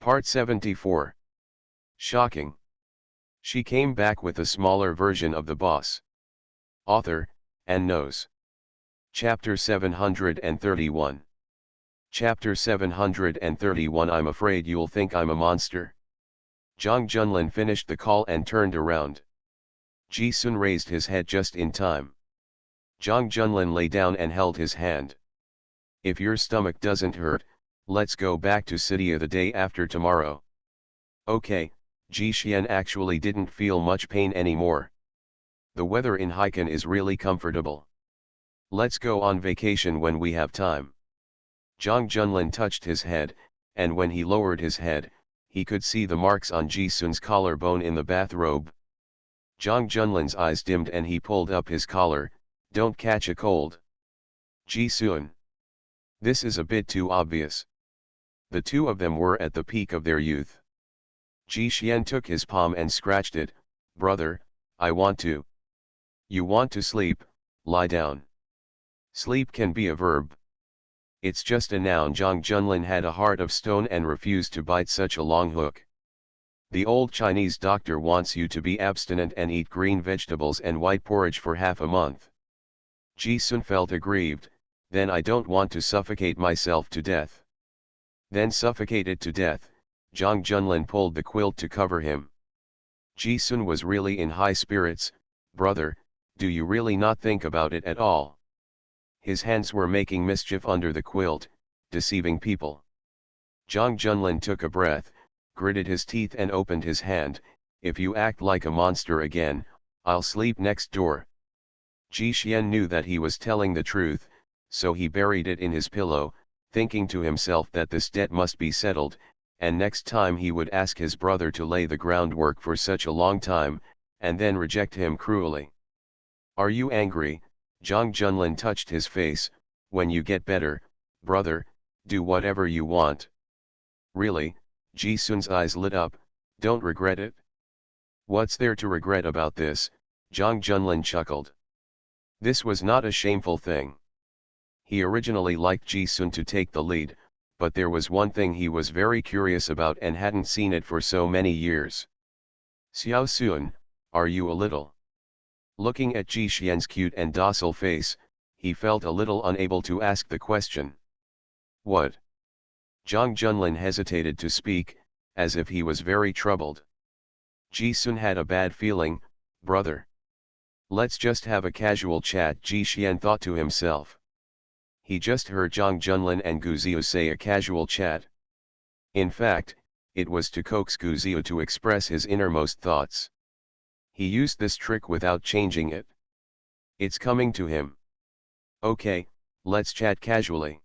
Part 74. Shocking. She came back with a smaller version of the boss. Author, and knows. Chapter 731. Chapter 731. I'm afraid you'll think I'm a monster. Zhang Junlin finished the call and turned around. Ji Sun raised his head just in time. Zhang Junlin lay down and held his hand. If your stomach doesn't hurt, let's go back to Sitia the day after tomorrow. Okay. Ji Xian actually didn't feel much pain anymore. The weather in Haikan is really comfortable. Let's go on vacation when we have time. Zhang Junlin touched his head, and when he lowered his head, he could see the marks on Ji Sun's collarbone in the bathrobe. Zhang Junlin's eyes dimmed and he pulled up his collar. Don't catch a cold. Ji Sun. This is a bit too obvious. The two of them were at the peak of their youth. Ji Xian took his palm and scratched it. Brother, I want to. You want to sleep, lie down. Sleep can be a verb. It's just a noun. Zhang Junlin had a heart of stone and refused to bite such a long hook. The old Chinese doctor wants you to be abstinent and eat green vegetables and white porridge for half a month. Ji Sun felt aggrieved. Then I don't want to suffocate myself to death. Then suffocated to death. Zhang Junlin pulled the quilt to cover him. Ji Sun was really in high spirits. Brother, do you really not think about it at all? His hands were making mischief under the quilt, deceiving people. Zhang Junlin took a breath, gritted his teeth and opened his hand. If you act like a monster again, I'll sleep next door. Ji Xian knew that he was telling the truth, so he buried it in his pillow, thinking to himself that this debt must be settled, and next time he would ask his brother to lay the groundwork for such a long time, and then reject him cruelly. Are you angry? Zhang Junlin touched his face. When you get better, brother, do whatever you want. Really? Ji Sun's eyes lit up. Don't regret it? What's there to regret about this? Zhang Junlin chuckled. This was not a shameful thing. He originally liked Ji Sun to take the lead, but there was one thing he was very curious about and hadn't seen it for so many years. Xiao Sun, are you a little? Looking at Ji Xian's cute and docile face, he felt a little unable to ask the question. What? Zhang Junlin hesitated to speak, as if he was very troubled. Ji Sun had a bad feeling. Brother. Let's just have a casual chat, Ji Xian thought to himself. He just heard Zhang Junlin and Gu Ziyu say a casual chat. In fact, it was to coax Gu Ziyu to express his innermost thoughts. He used this trick without changing it. It's coming to him. Okay, let's chat casually.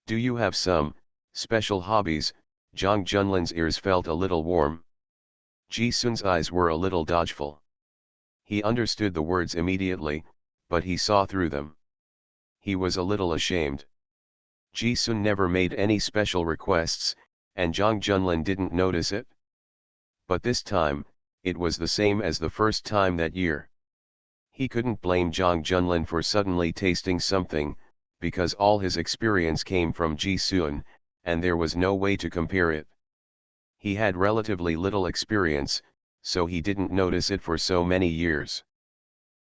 Do you have some special hobbies? Zhang Junlin's ears felt a little warm. Ji Sun's eyes were a little dodgeful. He understood the words immediately, but he saw through them. He was a little ashamed. Ji Sun never made any special requests, and Zhang Junlin didn't notice it. But this time, it was the same as the first time that year. He couldn't blame Zhang Junlin for suddenly tasting something, because all his experience came from Ji Sun, and there was no way to compare it. He had relatively little experience, so he didn't notice it for so many years.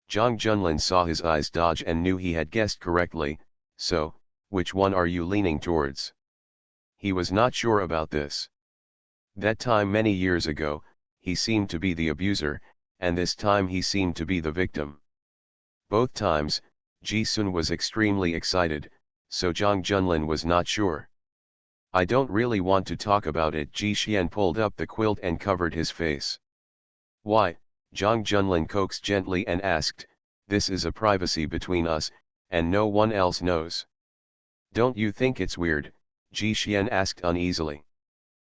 Zhang Junlin saw his eyes dodge and knew he had guessed correctly. So, which one are you leaning towards? He was not sure about this. That time many years ago, he seemed to be the abuser, and this time he seemed to be the victim. Both times, Ji Sun was extremely excited, so Zhang Junlin was not sure. I don't really want to talk about it. Ji Xian pulled up the quilt and covered his face. Why? Zhang Junlin coaxed gently and asked. This is a privacy between us, and no one else knows. Don't you think it's weird? Ji Xian asked uneasily.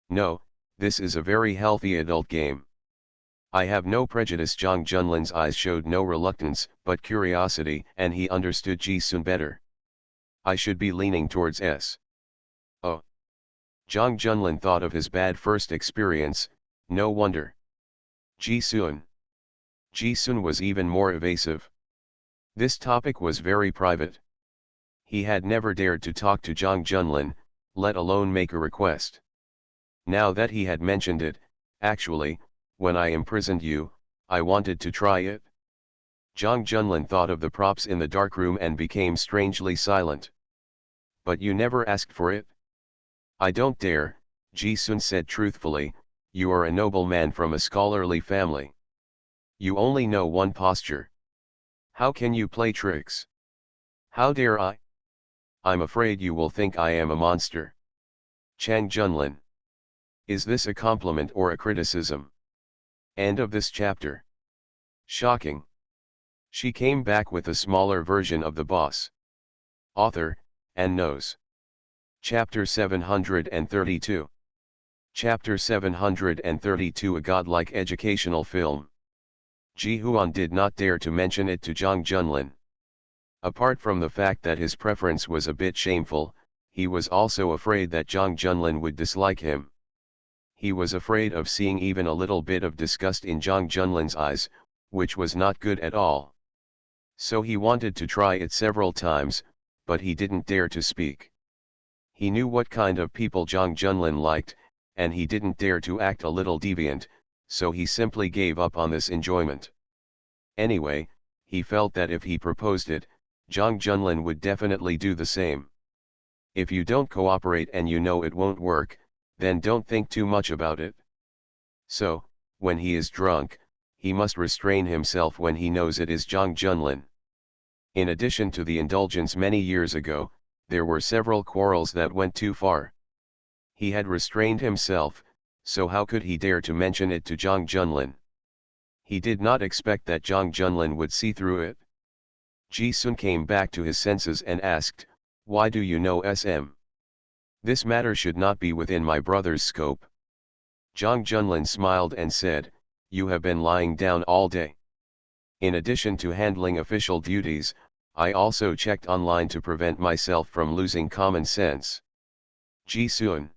No, this is a very healthy adult game. I have no prejudice. Zhang Junlin's eyes showed no reluctance, but curiosity, and he understood Ji Sun better. I should be leaning towards S. Oh. Zhang Junlin thought of his bad first experience. No wonder. Ji Sun. Ji Sun was even more evasive. This topic was very private. He had never dared to talk to Zhang Junlin, let alone make a request. Now that he had mentioned it, actually, when I imprisoned you, I wanted to try it. Zhang Junlin thought of the props in the darkroom and became strangely silent. But you never asked for it? I don't dare, Ji Sun said truthfully, you are a noble man from a scholarly family. You only know one posture. How can you play tricks? How dare I? I'm afraid you will think I am a monster. Chang Junlin. Is this a compliment or a criticism? End of this chapter. Shocking. She came back with a smaller version of the boss. Author, and knows. Chapter 732. Chapter 732, a godlike educational film. Ji Huan did not dare to mention it to Zhang Junlin. Apart from the fact that his preference was a bit shameful, he was also afraid that Zhang Junlin would dislike him. He was afraid of seeing even a little bit of disgust in Zhang Junlin's eyes, which was not good at all. So he wanted to try it several times, but he didn't dare to speak. He knew what kind of people Zhang Junlin liked, and he didn't dare to act a little deviant, so he simply gave up on this enjoyment. Anyway, he felt that if he proposed it, Zhang Junlin would definitely do the same. If you don't cooperate and you know it won't work, then don't think too much about it. So, when he is drunk, he must restrain himself when he knows it is Zhang Junlin. In addition to the indulgence many years ago, there were several quarrels that went too far. He had restrained himself, so how could he dare to mention it to Zhang Junlin? He did not expect that Zhang Junlin would see through it. Ji Sun came back to his senses and asked, "Why do you know SM? This matter should not be within my brother's scope." Zhang Junlin smiled and said, "You have been lying down all day. In addition to handling official duties, I also checked online to prevent myself from losing common sense." Ji Sun.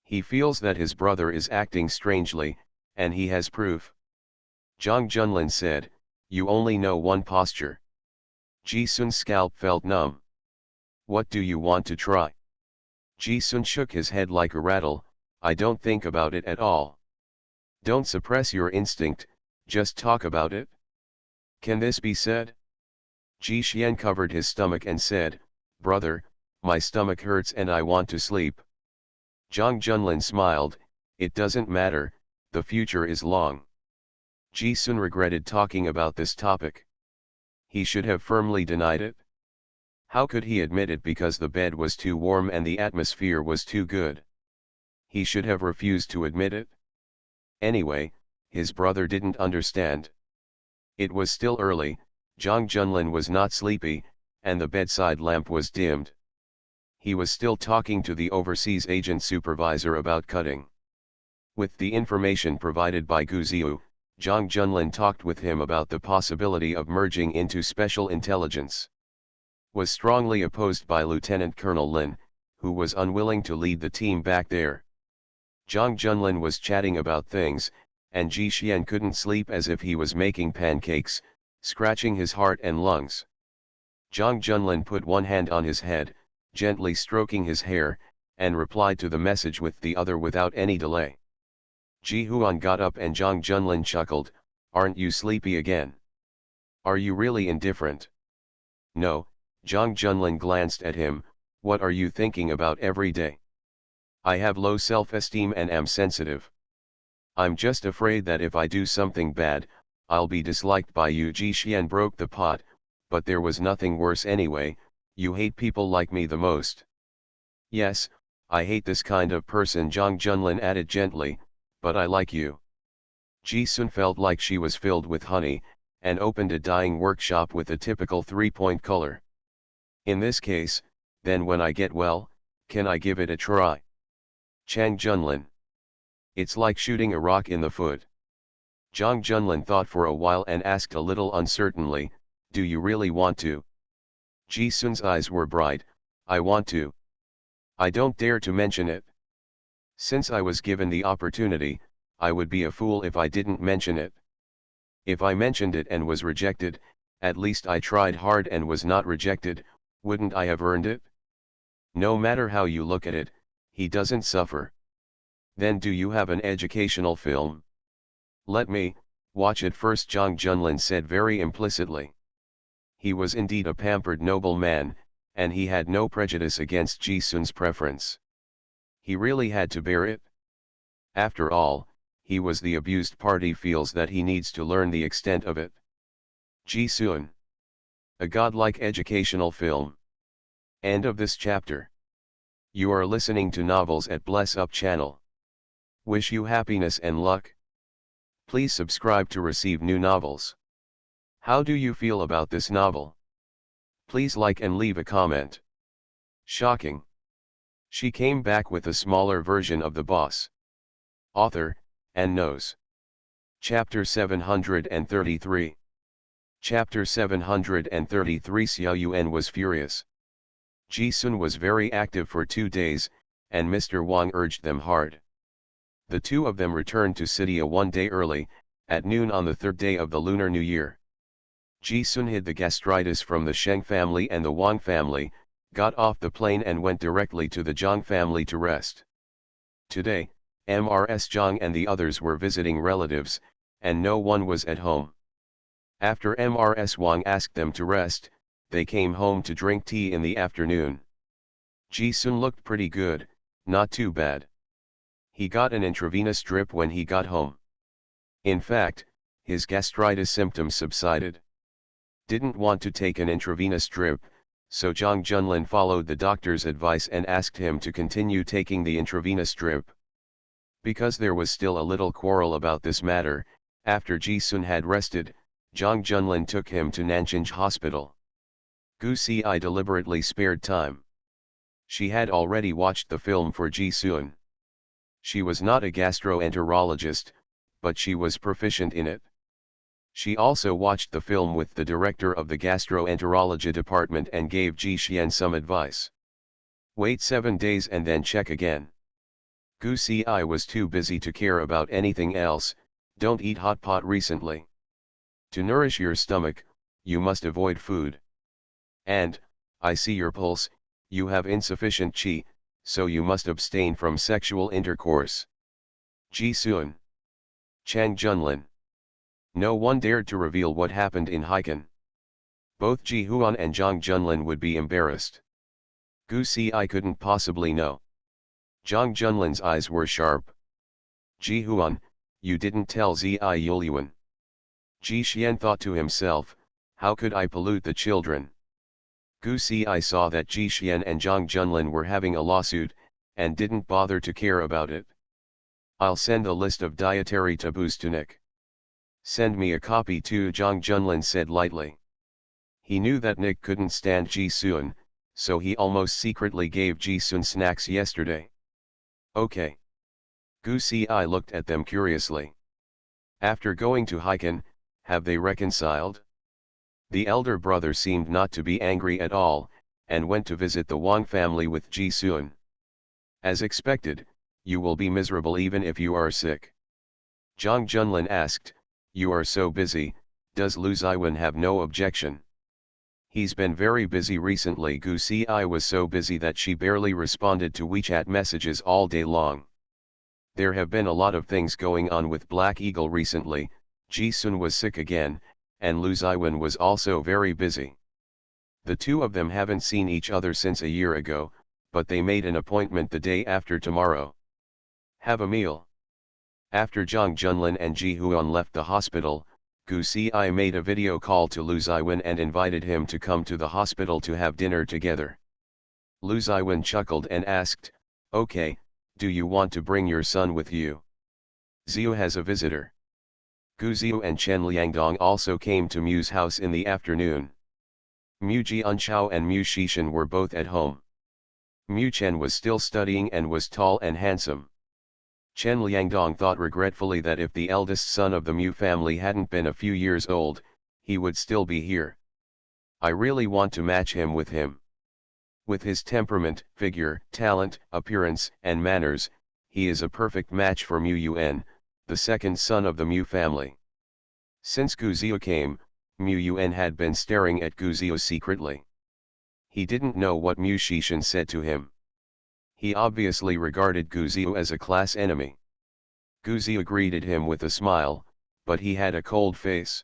He feels that his brother is acting strangely, and he has proof. Zhang Junlin said, "You only know one posture." Ji Sun's scalp felt numb. "What do you want to try?" Ji Sun shook his head like a rattle. "I don't think about it at all." "Don't suppress your instinct, just talk about it." "Can this be said?" Ji Xian covered his stomach and said, "Brother, my stomach hurts and I want to sleep." Zhang Junlin smiled, "It doesn't matter, the future is long." Ji Sun regretted talking about this topic. He should have firmly denied it. How could he admit it because the bed was too warm and the atmosphere was too good? He should have refused to admit it. Anyway, his brother didn't understand. It was still early, Zhang Junlin was not sleepy, and the bedside lamp was dimmed. He was still talking to the overseas agent supervisor about cutting. With the information provided by Gu Ziyu, Zhang Junlin talked with him about the possibility of merging into special intelligence. Was strongly opposed by Lieutenant Colonel Lin, who was unwilling to lead the team back there. Zhang Junlin was chatting about things, and Ji Xian couldn't sleep as if he was making pancakes, scratching his heart and lungs. Zhang Junlin put one hand on his head, gently stroking his hair, and replied to the message with the other without any delay. Ji Huan got up and Zhang Junlin chuckled, "Aren't you sleepy again? Are you really indifferent?" "No," Zhang Junlin glanced at him, "what are you thinking about every day?" "I have low self-esteem and am sensitive. I'm just afraid that if I do something bad, I'll be disliked by you." Ji Xian broke the pot, "But there was nothing worse anyway, you hate people like me the most." "Yes, I hate this kind of person," Zhang Junlin added gently, "but I like you." Ji Sun felt like she was filled with honey, and opened a dyeing workshop with a typical 3-point color. "In this case, then when I get well, can I give it a try?" Chang Junlin. "It's like shooting a rock in the foot." Zhang Junlin thought for a while and asked a little uncertainly, "Do you really want to?" Ji Sun's eyes were bright, "I want to. I don't dare to mention it. Since I was given the opportunity, I would be a fool if I didn't mention it. If I mentioned it and was rejected, at least I tried hard and was not rejected, wouldn't I have earned it? No matter how you look at it, he doesn't suffer. Then do you have an educational film? Let me watch it first, Jang Junlin said very implicitly. He was indeed a pampered nobleman, and he had no prejudice against Ji Sun's preference. He really had to bear it. After all, he was the abused party, feels that he needs to learn the extent of it. Ji Sun. A godlike educational film. End of this chapter. You are listening to Novels at Bless Up channel. Wish you happiness and luck. Please subscribe to receive new novels. How do you feel about this novel? Please like and leave a comment. Shocking. She came back with a smaller version of the boss. Author, and knows. Chapter 733. Chapter 733. Xiao Yuan was furious. Ji Sun was very active for 2 days, and Mr. Wang urged them hard. The two of them returned to Sitia one day early, at noon on the 3rd day of the Lunar New Year. Ji Sun hid the gastritis from the Sheng family and the Wang family, got off the plane and went directly to the Zhang family to rest. Today, Mrs. Zhang and the others were visiting relatives, and no one was at home. After Mrs. Wang asked them to rest, they came home to drink tea in the afternoon. Ji Sun looked pretty good, not too bad. He got an intravenous drip when he got home. In fact, his gastritis symptoms subsided. Didn't want to take an intravenous drip, so Zhang Junlin followed the doctor's advice and asked him to continue taking the intravenous drip. Because there was still a little quarrel about this matter, after Ji Sun had rested, Zhang Junlin took him to Nanjing Hospital. Gu Ci deliberately spared time. She had already watched the film for Ji Sun. She was not a gastroenterologist, but she was proficient in it. She also watched the film with the director of the gastroenterology department and gave Ji Xian some advice. Wait 7 days and then check again. Gu Ci was too busy to care about anything else. Don't eat hot pot recently. To nourish your stomach, you must avoid food. And, I see your pulse, you have insufficient qi, so you must abstain from sexual intercourse. Ji Sun. Chang Junlin. No one dared to reveal what happened in Haikan. Both Ji Huan and Zhang Junlin would be embarrassed. Gu Ci couldn't possibly know. Zhang Junlin's eyes were sharp. Ji Huan, you didn't tell Zi Yulyuan. Ji Xian thought to himself, how could I pollute the children? Gu Ci saw that Ji Xian and Zhang Junlin were having a lawsuit, and didn't bother to care about it. I'll send a list of dietary taboos to Nick. Send me a copy too, Zhang Junlin said lightly. He knew that Nick couldn't stand Ji Sun, so he almost secretly gave Ji Sun snacks yesterday. Okay. Gu Ci looked at them curiously. After going to Haikan, have they reconciled? The elder brother seemed not to be angry at all, and went to visit the Wang family with Ji Sun. As expected, you will be miserable even if you are sick. Zhang Junlin asked, you are so busy, does Lu Ziwen have no objection? He's been very busy recently. Gu Ci was so busy that she barely responded to WeChat messages all day long. There have been a lot of things going on with Black Eagle recently. Ji Sun was sick again, and Lu Ziwen was also very busy. The two of them haven't seen each other since a year ago, but they made an appointment the day after tomorrow. Have a meal. After Zhang Junlin and Ji Huan left the hospital, Gu Ci made a video call to Lu Ziwen and invited him to come to the hospital to have dinner together. Lu Ziwen chuckled and asked, okay, do you want to bring your son with you? Ziu has a visitor. Gu Ziu and Chen Liangdong also came to Mu's house in the afternoon. Mu Jianchao and Mu Shishan were both at home. Mu Chen was still studying and was tall and handsome. Chen Liangdong thought regretfully that if the eldest son of the Mu family hadn't been a few years old, he would still be here. I really want to match him with him. With his temperament, figure, talent, appearance, and manners, he is a perfect match for Mu Yuan, the second son of the Mu family. Since Gu Ziu came, Mu Yuan had been staring at Gu Ziu secretly. He didn't know what Mu Shishan said to him. He obviously regarded Guziu as a class enemy. Guziu greeted him with a smile, but he had a cold face.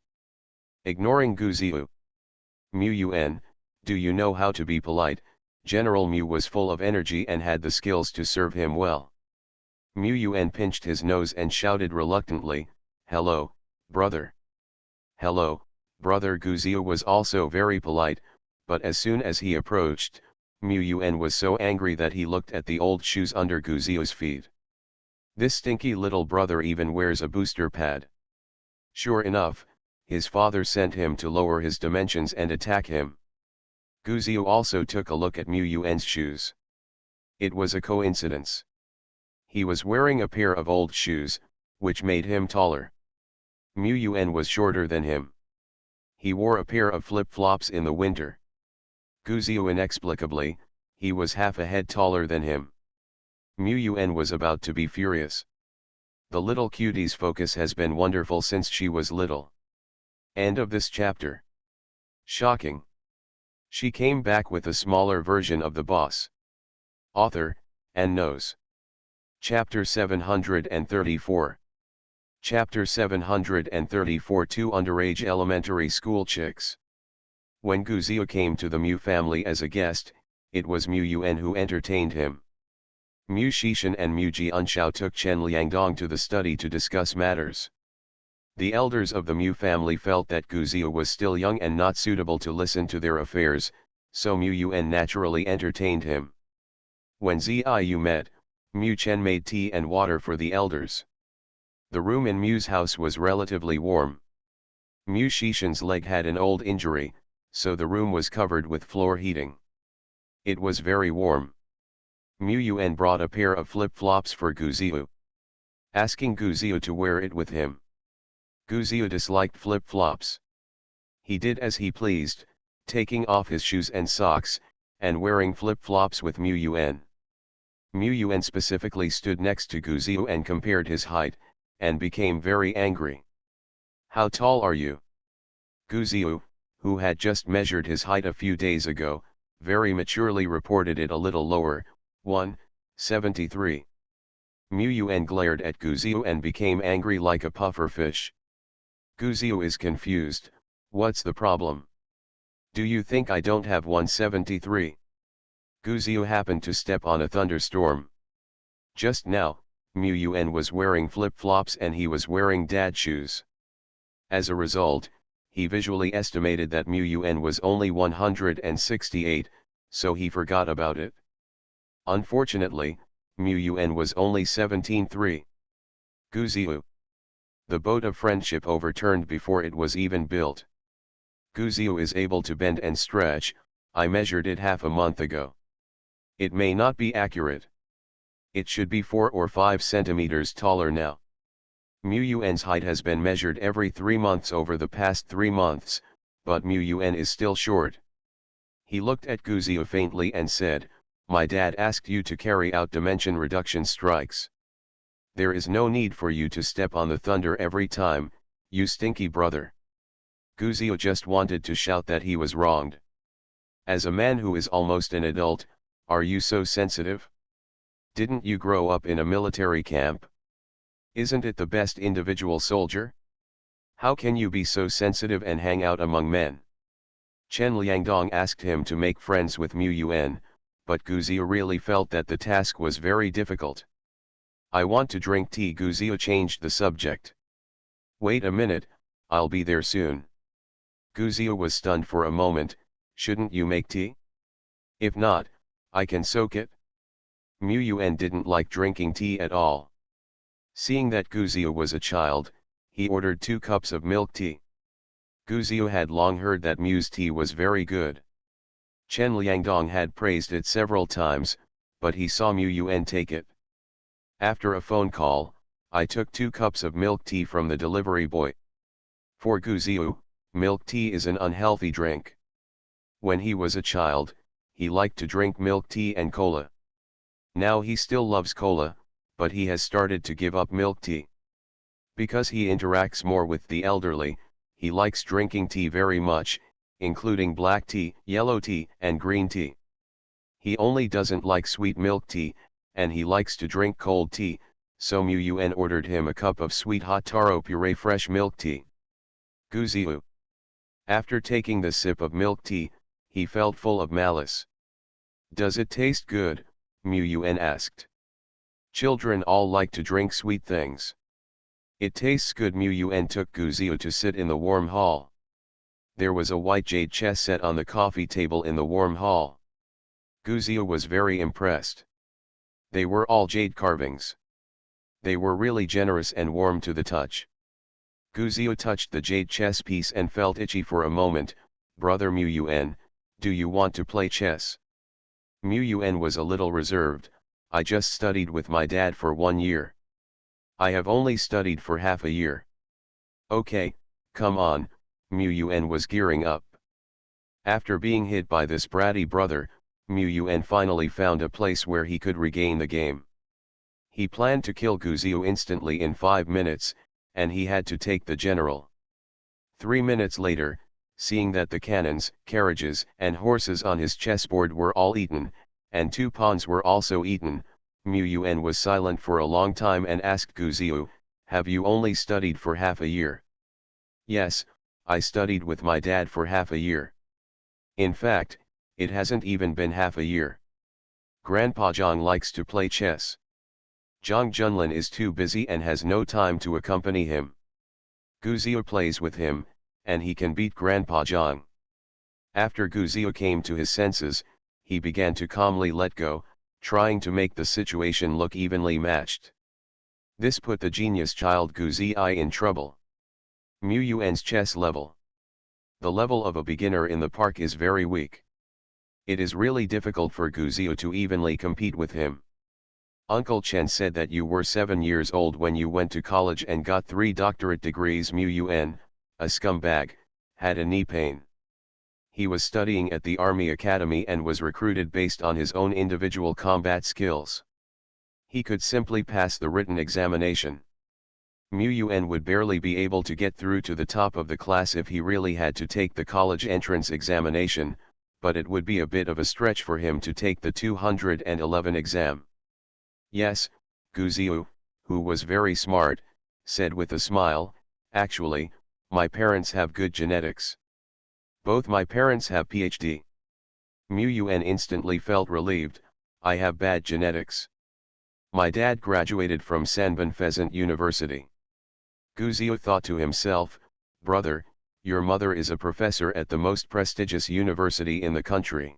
Ignoring Guziu. Mu Yuan, do you know how to be polite? General Mu was full of energy and had the skills to serve him well. Mu Yuan pinched his nose and shouted reluctantly, "Hello, brother." "Hello, brother." Guziu was also very polite, but as soon as he approached, Mu Yuan was so angry that he looked at the old shoes under Guziu's feet. This stinky little brother even wears a booster pad. Sure enough, his father sent him to lower his dimensions and attack him. Guziu also took a look at Mu Yuan's shoes. It was a coincidence. He was wearing a pair of old shoes, which made him taller. Mu Yuan was shorter than him. He wore a pair of flip-flops in the winter. Guziu inexplicably, he was half a head taller than him. Mu Yuan was about to be furious. The little cutie's focus has been wonderful since she was little. End of this chapter. Shocking. She came back with a smaller version of the boss. Author, and knows. Chapter 734. Chapter 734. Two underage elementary school chicks. When Guziu came to the Mu family as a guest, it was Mu Yuan who entertained him. Mu Shishan and Mu Jianshao took Chen Liangdong to the study to discuss matters. The elders of the Mu family felt that Guziu was still young and not suitable to listen to their affairs, so Mu Yuan naturally entertained him. When Ziyu met, Mu Chen made tea and water for the elders. The room in Mu's house was relatively warm. Mu Shishan's leg had an old injury, so the room was covered with floor heating. It was very warm. Mu Yuan brought a pair of flip-flops for Guziu, asking Guziu to wear it with him. Guziu disliked flip-flops. He did as he pleased, taking off his shoes and socks, and wearing flip-flops with Mu Yuan. Mu Yuan specifically stood next to Guziu and compared his height, and became very angry. "How tall are you?" Guziu, who had just measured his height a few days ago, very maturely reported it a little lower, 173. Mu Yuan glared at Guziu and became angry like a puffer fish. Guziu is confused. "What's the problem? Do you think I don't have 173? Guziu happened to step on a thunderstorm. Just now, Mu Yuan was wearing flip-flops and he was wearing dad shoes. As a result, he visually estimated that Mu Yuan was only 168, so he forgot about it. Unfortunately, Mu Yuan was only 17.3. Guziu. The boat of friendship overturned before it was even built. Guziu is able to bend and stretch. I measured it half a month ago. It may not be accurate. It should be 4 or 5 centimeters taller now. Mu Yuan's height has been measured every 3 months over the past 3 months, but Mu Yuan is still short. He looked at Guziu faintly and said, "My dad asked you to carry out dimension reduction strikes. There is no need for you to step on the thunder every time, you stinky brother." Guziu just wanted to shout that he was wronged. As a man who is almost an adult, are you so sensitive? Didn't you grow up in a military camp? Isn't it the best individual soldier? How can you be so sensitive and hang out among men? Chen Liangdong asked him to make friends with Mu Yuan, but Guziu really felt that the task was very difficult. "I want to drink tea." Guziu changed the subject. "Wait a minute, I'll be there soon." Guziu was stunned for a moment. "Shouldn't you make tea? If not, I can soak it." Mu Yuan didn't like drinking tea at all. Seeing that Guziu was a child, he ordered 2 cups of milk tea. Guziu had long heard that Mu's tea was very good. Chen Liangdong had praised it several times, but he saw Mu Yuan take it. After a phone call, I took 2 cups of milk tea from the delivery boy. For Guziu, milk tea is an unhealthy drink. When he was a child, he liked to drink milk tea and cola. Now he still loves cola, but he has started to give up milk tea. Because he interacts more with the elderly, he likes drinking tea very much, including black tea, yellow tea, and green tea. He only doesn't like sweet milk tea, and he likes to drink cold tea, so Mu Yuen ordered him a cup of sweet hot taro puree fresh milk tea. Gu Ziyu. After taking the sip of milk tea, he felt full of malice. Does it taste good? Mu Yuen asked. Children all like to drink sweet things. It tastes good. Mu Yuen took Gu Ziyu to sit in the warm hall. There was a white jade chess set on the coffee table in the warm hall. Gu Ziyu was very impressed. They were all jade carvings. They were really generous and warm to the touch. Gu Ziyu touched the jade chess piece and felt itchy for a moment. Brother Mu Yuen, do you want to play chess? Mu Yuen was a little reserved. I just studied with my dad for 1 year. I have only studied for half a year. Okay, come on. Mu Yuen was gearing up. After being hit by this bratty brother, Mu Yuen finally found a place where he could regain the game. He planned to kill Gu Ziyu instantly in 5 minutes, and he had to take the general. 3 minutes later, seeing that the cannons, carriages, and horses on his chessboard were all eaten, and 2 pawns were also eaten, Mu Yuen was silent for a long time and asked Gu Ziyu, have you only studied for half a year? Yes, I studied with my dad for half a year. In fact, it hasn't even been half a year. Grandpa Zhang likes to play chess. Zhang Junlin is too busy and has no time to accompany him. Gu Ziyu plays with him, and he can beat Grandpa Zhang. After Gu Ziyu came to his senses, he began to calmly let go, trying to make the situation look evenly matched. This put the genius child Gu Ziyu in trouble. Mu Yuen's chess level. The level of a beginner in the park is very weak. It is really difficult for Gu Ziyu to evenly compete with him. Uncle Chen said that you were 7 years old when you went to college and got 3 doctorate degrees. Mu Yuen, a scumbag, had a knee pain. He was studying at the Army Academy and was recruited based on his own individual combat skills. He could simply pass the written examination. Mu Yuen would barely be able to get through to the top of the class if he really had to take the college entrance examination, but it would be a bit of a stretch for him to take the 211 exam. Yes, Gu Ziyu, who was very smart, said with a smile, actually, my parents have good genetics. Both my parents have PhD. Mu Yuen instantly felt relieved. I have bad genetics. My dad graduated from Sanban Pheasant University. Gu Ziyu thought to himself, brother, your mother is a professor at the most prestigious university in the country.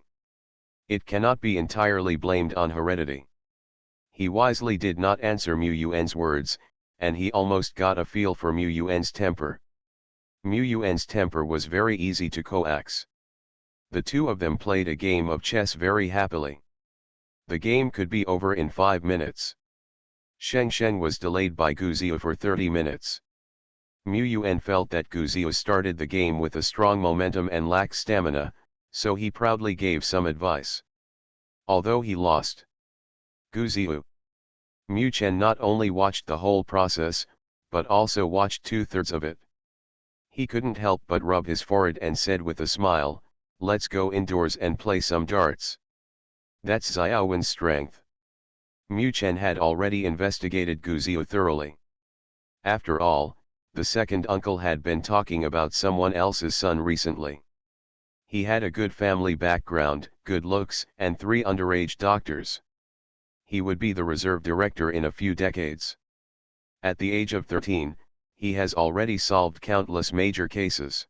It cannot be entirely blamed on heredity. He wisely did not answer Mu Yuen's words, and he almost got a feel for Mu Yuen's temper. Mu Yuen's temper was very easy to coax. The two of them played a game of chess very happily. The game could be over in 5 minutes. Sheng Sheng was delayed by Gu Ziyu for 30 minutes. Mu Yuen felt that Gu Ziyu started the game with a strong momentum and lacked stamina, so he proudly gave some advice. Although he lost. Gu Ziyu. Mu Chen not only watched the whole process, but also watched 2/3 of it. He couldn't help but rub his forehead and said with a smile, let's go indoors and play some darts. That's Xiaowen's strength. Mu Chen had already investigated Gu Ziyu thoroughly. After all, the second uncle had been talking about someone else's son recently. He had a good family background, good looks, and 3 underage doctors. He would be the reserve director in a few decades. At the age of 13, he has already solved countless major cases.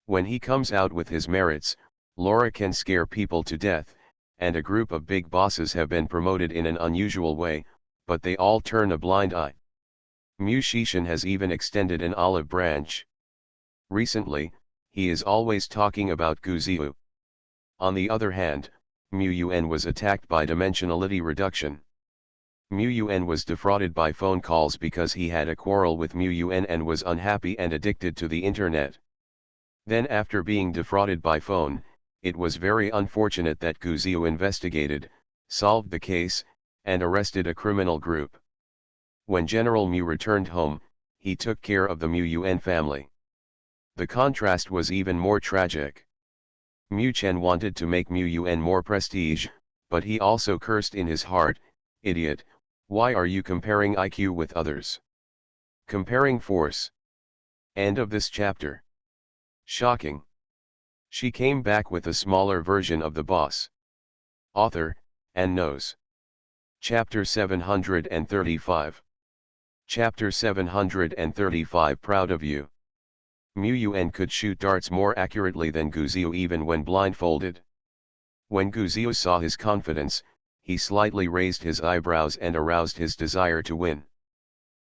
When he comes out with his merits, Laura can scare people to death, and a group of big bosses have been promoted in an unusual way, but they all turn a blind eye. Mu Shishan has even extended an olive branch. Recently, he is always talking about Gu Ziyu. On the other hand, Mu Yuen was attacked by dimensionality reduction. Mu Yuen was defrauded by phone calls because he had a quarrel with Mu Yuen and was unhappy and addicted to the internet. Then after being defrauded by phone, it was very unfortunate that Gu Ziyu investigated, solved the case, and arrested a criminal group. When General Mu returned home, he took care of the Mu Yuen family. The contrast was even more tragic. Mu Chen wanted to make Mu Yuen more prestige, but he also cursed in his heart, Idiot, why are you comparing IQ with others? Comparing force. End of this chapter. Shocking. She came back with a smaller version of the boss. Author, and knows. Chapter 735. Chapter 735 Proud of you. Mu Yuen could shoot darts more accurately than Guziu even when blindfolded. When Guziu saw his confidence, he slightly raised his eyebrows and aroused his desire to win.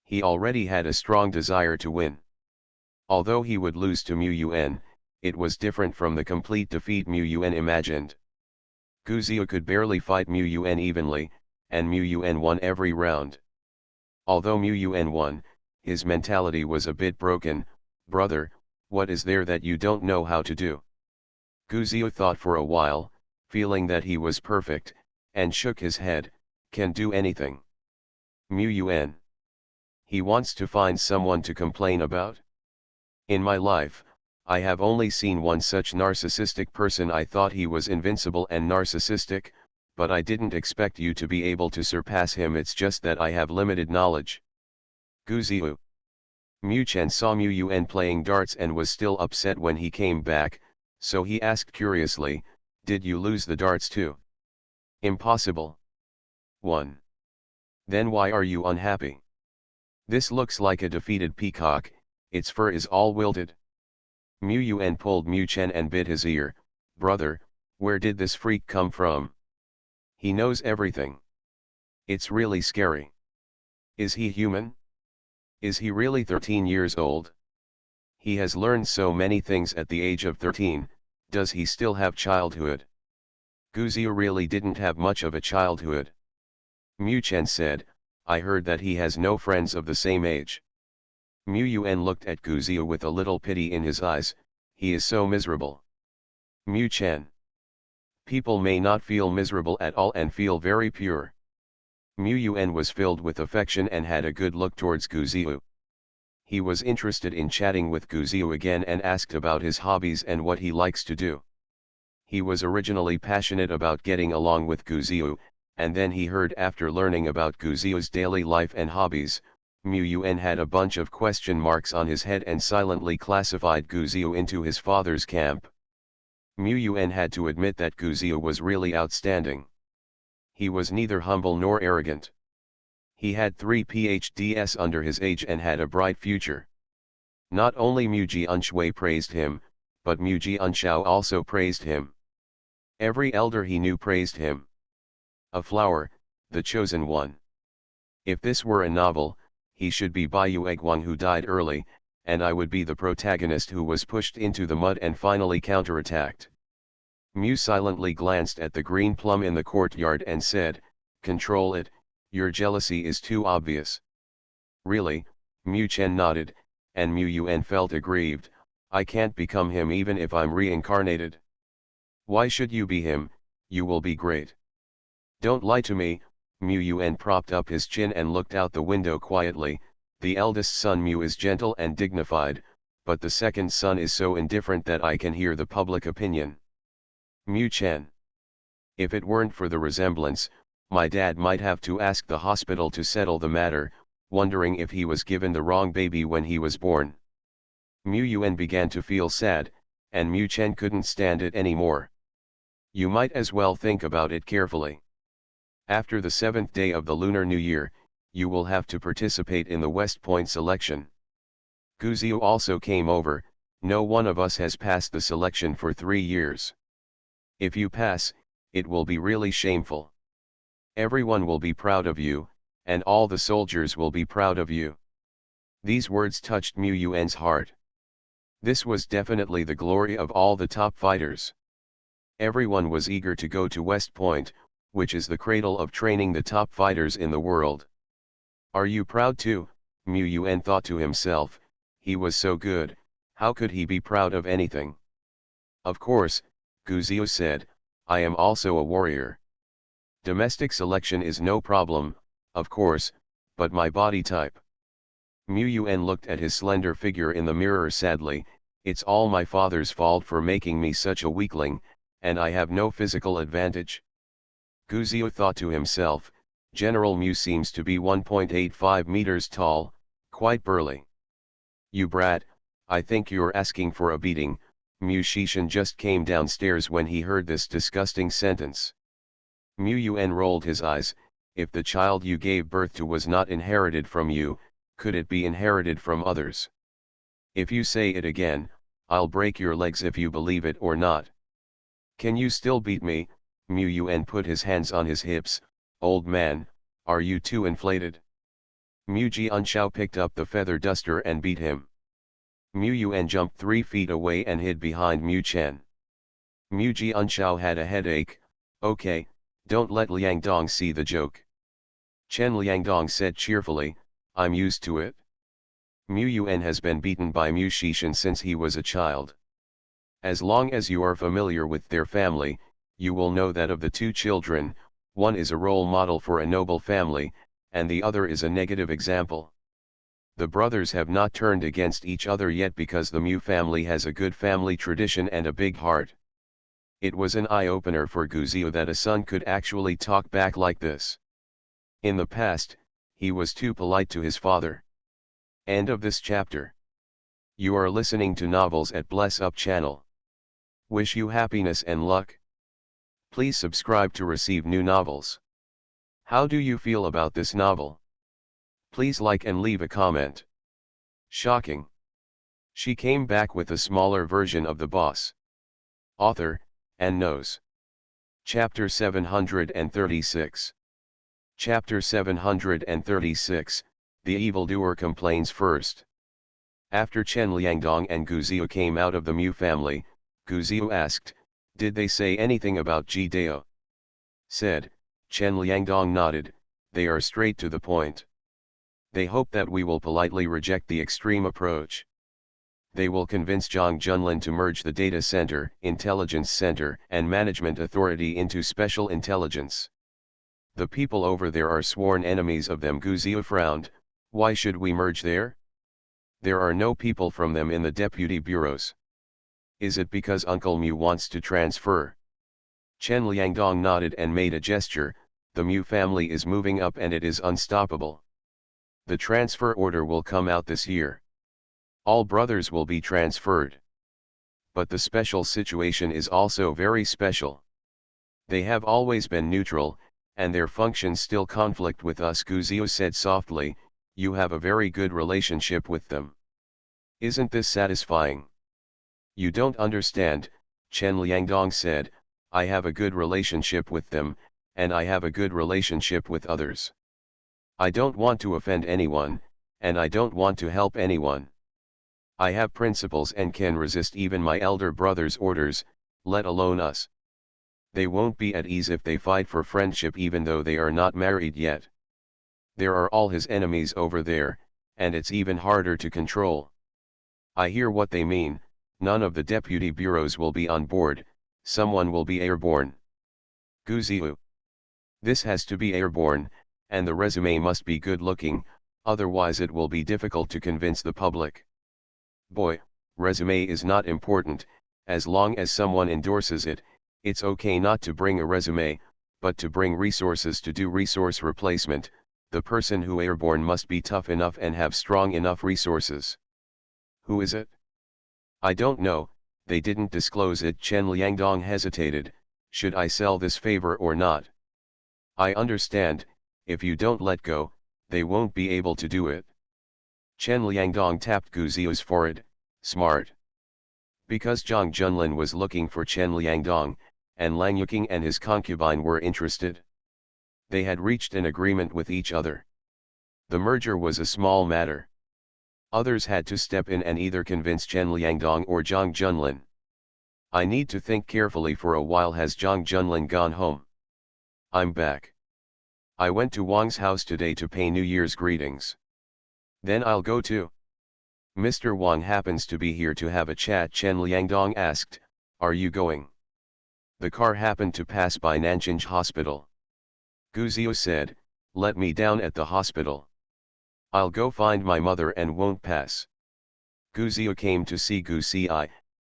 He already had a strong desire to win. Although he would lose to Mu Yuen, it was different from the complete defeat Mu Yuen imagined. Guziu could barely fight Mu Yuen evenly, and Mu Yuen won every round. Although Mu Yuen won, his mentality was a bit broken. Brother, what is there that you don't know how to do? Guziu thought for a while, feeling that he was perfect, and shook his head. Can do anything. Mu Yuen. He wants to find someone to complain about. In my life, I have only seen one such narcissistic person. I thought he was invincible and narcissistic, but I didn't expect you to be able to surpass him. It's just that I have limited knowledge. Guziu. Mu Chen saw Mu Yuen playing darts and was still upset when he came back, so he asked curiously, did you lose the darts too? Impossible. 1. Then why are you unhappy? This looks like a defeated peacock, its fur is all wilted. Mu Yuen pulled Mu Chen and bit his ear. Brother, where did this freak come from? He knows everything. It's really scary. Is he human? Is he really 13 years old? He has learned so many things at the age of 13, does he still have childhood? Guziu really didn't have much of a childhood. Mu Chen said, I heard that he has no friends of the same age. Mu Yuen looked at Guziu with a little pity in his eyes. He is so miserable. Mu Chen. People may not feel miserable at all and feel very pure. Mu Yuen was filled with affection and had a good look towards Guziu. He was interested in chatting with Guziu again and asked about his hobbies and what he likes to do. He was originally passionate about getting along with Guziu, and then he heard after learning about Guziu's daily life and hobbies, Mu Yuen had a bunch of question marks on his head and silently classified Guziu into his father's camp. Mu Yuen had to admit that Guziu was really outstanding. He was neither humble nor arrogant. He had 3 PhDs under his age and had a bright future. Not only Mu Ji Unshui praised him, but Mu Ji Unshao also praised him. Every elder he knew praised him. A flower, the chosen one. If this were a novel, he should be Baiyu Egwang who died early, and I would be the protagonist who was pushed into the mud and finally counterattacked. Mu silently glanced at the green plum in the courtyard and said, control it, your jealousy is too obvious. Really? Mu Chen nodded, and Mu Yuen felt aggrieved. I can't become him even if I'm reincarnated. Why should you be him? You will be great. Don't lie to me. Mu Yuen propped up his chin and looked out the window quietly. The eldest son Mu is gentle and dignified, but the second son is so indifferent that I can hear the public opinion. Mu Chen. If it weren't for the resemblance, my dad might have to ask the hospital to settle the matter, wondering if he was given the wrong baby when he was born. Mu Yuen began to feel sad, and Mu Chen couldn't stand it anymore. You might as well think about it carefully. After the 7th day of the Lunar New Year, you will have to participate in the West Point selection. Guziu also came over. No one of us has passed the selection for 3 years. If you pass, it will be really shameful. Everyone will be proud of you, and all the soldiers will be proud of you. These words touched Mu Yuen's heart. This was definitely the glory of all the top fighters. Everyone was eager to go to West Point, which is the cradle of training the top fighters in the world. Are you proud too? Mu Yuen thought to himself. He was so good, how could he be proud of anything? Of course, Guziu said, I am also a warrior. Domestic selection is no problem, of course, but my body type. Mu Yuen looked at his slender figure in the mirror sadly. It's all my father's fault for making me such a weakling, and I have no physical advantage. Guziu thought to himself, General Mu seems to be 1.85 meters tall, quite burly. You brat, I think you're asking for a beating. Mu Shishan just came downstairs when he heard this disgusting sentence. Mu Yun rolled his eyes. If the child you gave birth to was not inherited from you, could it be inherited from others? If you say it again, I'll break your legs if you believe it or not. Can you still beat me? Mu Yun put his hands on his hips. Old man, are you too inflated? Mu Jianshao picked up the feather duster and beat him. Mu Yun jumped 3 feet away and hid behind Mu Chen. Mu Jianshao had a headache. Okay, don't let Liang Dong see the joke. Chen Liangdong said cheerfully, I'm used to it. Mu Yun has been beaten by Mu Shishan since he was a child. As long as you are familiar with their family, you will know that of the two children, one is a role model for a noble family, and the other is a negative example. The brothers have not turned against each other yet because the Mu family has a good family tradition and a big heart. It was an eye-opener for Guziu that a son could actually talk back like this. In the past, he was too polite to his father. End of this chapter. You are listening to Novels at Bless Up channel. Wish you happiness and luck. Please subscribe to receive new novels. How do you feel about this novel? Please like and leave a comment. Shocking. She came back with a smaller version of the boss. Author, and knows. Chapter 736. Chapter 736, The Evildoer Complains First. After Chen Liangdong and Guziu came out of the Mu family, Guziu asked, did they say anything about Ji Dao? Said, Chen Liangdong nodded, they are straight to the point. They hope that we will politely reject the extreme approach. They will convince Zhang Junlin to merge the Data Center, Intelligence Center, and Management Authority into Special Intelligence. The people over there are sworn enemies of them. Guziu frowned, why should we merge there? There are no people from them in the deputy bureaus. Is it because Uncle Mu wants to transfer? Chen Liangdong nodded and made a gesture, the Mu family is moving up and it is unstoppable. The transfer order will come out this year. All brothers will be transferred. But the special situation is also very special. They have always been neutral, and their functions still conflict with us. Guziu said softly, you have a very good relationship with them. Isn't this satisfying? You don't understand, Chen Liangdong said, I have a good relationship with them, and I have a good relationship with others. I don't want to offend anyone, and I don't want to help anyone. I have principles and can resist even my elder brother's orders, let alone us. They won't be at ease if they fight for friendship even though they are not married yet. There are all his enemies over there, and it's even harder to control. I hear what they mean, none of the deputy bureaus will be on board, someone will be airborne. Guziu. This has to be airborne, and the resume must be good looking, otherwise it will be difficult to convince the public. Boy, resume is not important, as long as someone endorses it. It's okay not to bring a resume, but to bring resources to do resource replacement. The person who airborne must be tough enough and have strong enough resources. Who is it? I don't know, they didn't disclose it. Chen Liangdong hesitated, should I sell this favor or not? I understand, if you don't let go, they won't be able to do it. Chen Liangdong tapped Guziu's forehead, smart. Because Zhang Junlin was looking for Chen Liangdong, and Lang Yuqing and his concubine were interested. They had reached an agreement with each other. The merger was a small matter. Others had to step in and either convince Chen Liangdong or Zhang Junlin. I need to think carefully for a while. Has Zhang Junlin gone home? I'm back. I went to Wang's house today to pay New Year's greetings. Then I'll go too. Mr. Wang happens to be here to have a chat. Chen Liangdong asked, are you going? The car happened to pass by Nanjing Hospital. Guziu said, let me down at the hospital. I'll go find my mother and won't pass. Guziu came to see Gu Ci,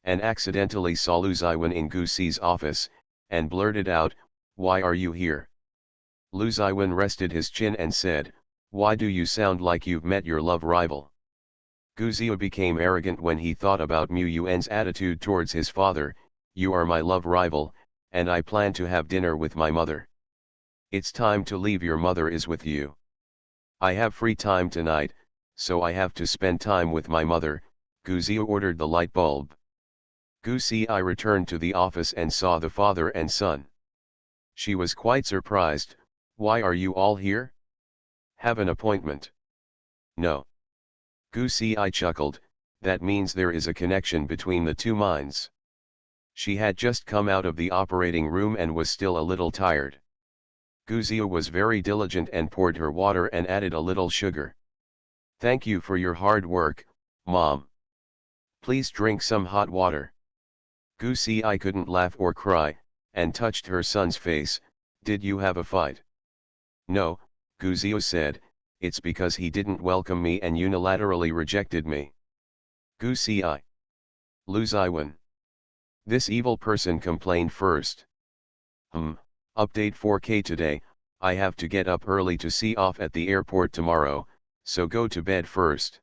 and accidentally saw Lu Ziwen in Gu Ci's office, and blurted out, why are you here? Lu Ziwen rested his chin and said, "Why do you sound like you've met your love rival?" Gu Zio became arrogant when he thought about Mu Yuan's attitude towards his father. "You are my love rival, and I plan to have dinner with my mother. It's time to leave, your mother is with you. I have free time tonight, so I have to spend time with my mother." Gu Zio ordered the light bulb. Gu Si returned to the office and saw the father and son. She was quite surprised. "Why are you all here? Have an appointment?" "No." Gu Si chuckled, "That means there is a connection between the two minds." She had just come out of the operating room and was still a little tired. Gu Zio was very diligent and poured her water and added a little sugar. "Thank you for your hard work, Mom. Please drink some hot water." Gu Si couldn't laugh or cry, and touched her son's face. "Did you have a fight?" "No," Gu Zio said, "it's because he didn't welcome me and unilaterally rejected me." Gu Si. Lu Ziwen. This evil person complained first. Update 4K today, I have to get up early to see off at the airport tomorrow, so go to bed first.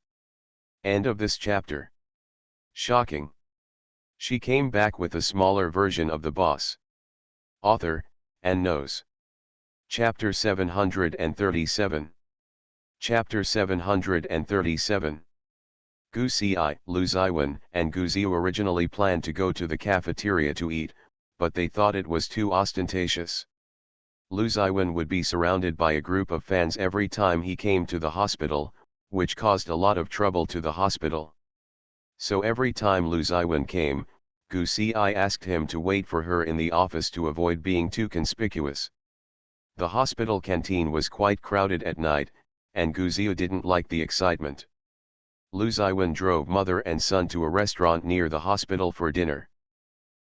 End of this chapter. Shocking. She came back with a smaller version of the boss. Author, and knows. Chapter 737. Chapter 737. Gu Si, Lu Ziwen, and Gu Zio originally planned to go to the cafeteria to eat, but they thought it was too ostentatious. Lu Ziwen would be surrounded by a group of fans every time he came to the hospital, which caused a lot of trouble to the hospital. So every time Lu Ziwen came, Gu Si asked him to wait for her in the office to avoid being too conspicuous. The hospital canteen was quite crowded at night, and Gu Zio didn't like the excitement. Lu Ziwen drove mother and son to a restaurant near the hospital for dinner.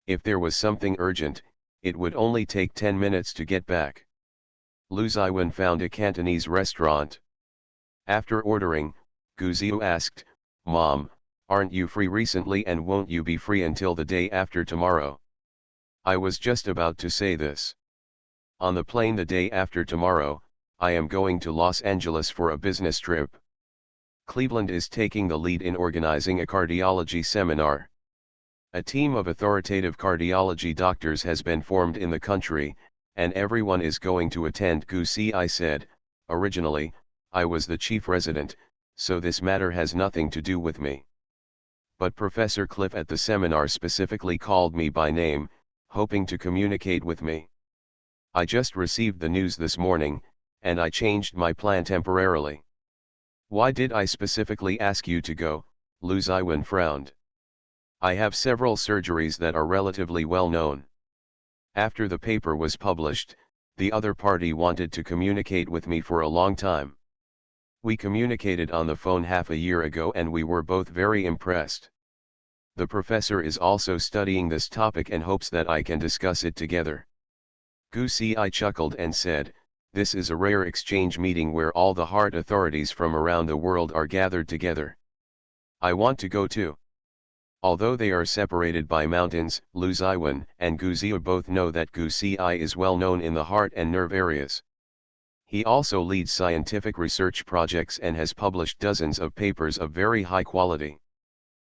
If there was something urgent, it would only take 10 minutes to get back. Lu Ziwen found a Cantonese restaurant. After ordering, Gu Zio asked, "Mom, aren't you free recently and won't you be free until the day after tomorrow?" "I was just about to say this. On the plane the day after tomorrow, I am going to Los Angeles for a business trip. Cleveland is taking the lead in organizing a cardiology seminar. A team of authoritative cardiology doctors has been formed in the country, and everyone is going to attend." Gu Si said, "Originally, I was the chief resident, so this matter has nothing to do with me. But Professor Cliff at the seminar specifically called me by name, hoping to communicate with me. I just received the news this morning, and I changed my plan temporarily." "Why did I specifically ask you to go?" Lu Ziwen frowned. "I have several surgeries that are relatively well known. After the paper was published, the other party wanted to communicate with me for a long time. We communicated on the phone half a year ago and we were both very impressed. The professor is also studying this topic and hopes that I can discuss it together." Gu Si chuckled and said, "This is a rare exchange meeting where all the heart authorities from around the world are gathered together. I want to go too." Although they are separated by mountains, Lu Ziwen and Gu Zio both know that Gu Si is well known in the heart and nerve areas. He also leads scientific research projects and has published dozens of papers of very high quality.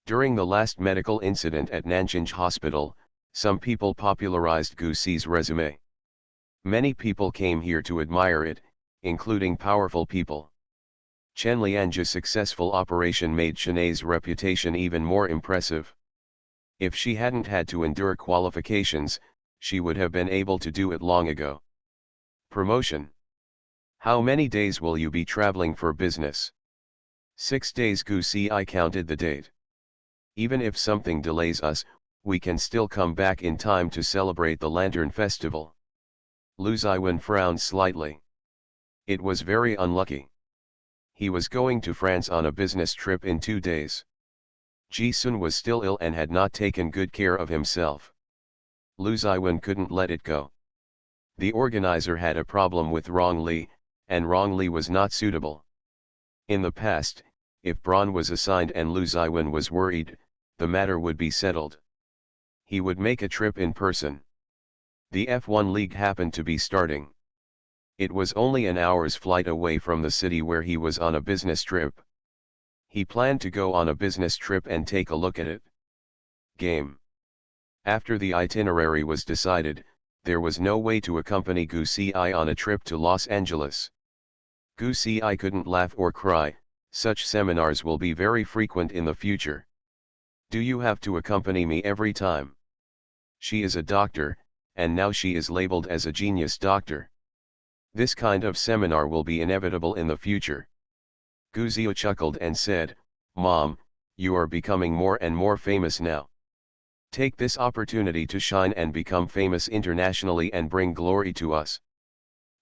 During the last medical incident at Nanjing Hospital, some people popularized Gu Si's resume. Many people came here to admire it, including powerful people. Chen Lianji's successful operation made Chen's reputation even more impressive. If she hadn't had to endure qualifications, she would have been able to do it long ago. Promotion. How many days will you be traveling for business? 6 days. Gu Si counted the date. Even if something delays us, we can still come back in time to celebrate the Lantern Festival. Lu Ziwen frowned slightly. It was very unlucky. He was going to France on a business trip in 2 days. Ji Sun was still ill and had not taken good care of himself. Lu Ziwen couldn't let it go. The organizer had a problem with Rong Li, and Rong Li was not suitable. In the past, if Braun was assigned and Lu Ziwen was worried, the matter would be settled. He would make a trip in person. The F1 League happened to be starting. It was only an hour's flight away from the city where he was on a business trip. He planned to go on a business trip and take a look at it. Game. After the itinerary was decided, there was no way to accompany Goosey Eye on a trip to Los Angeles. Goosey Eye couldn't laugh or cry. Such seminars will be very frequent in the future. Do you have to accompany me every time? She is a doctor, and now she is labeled as a genius doctor. This kind of seminar will be inevitable in the future. Guzio chuckled and said, Mom, you are becoming more and more famous now. Take this opportunity to shine and become famous internationally and bring glory to us.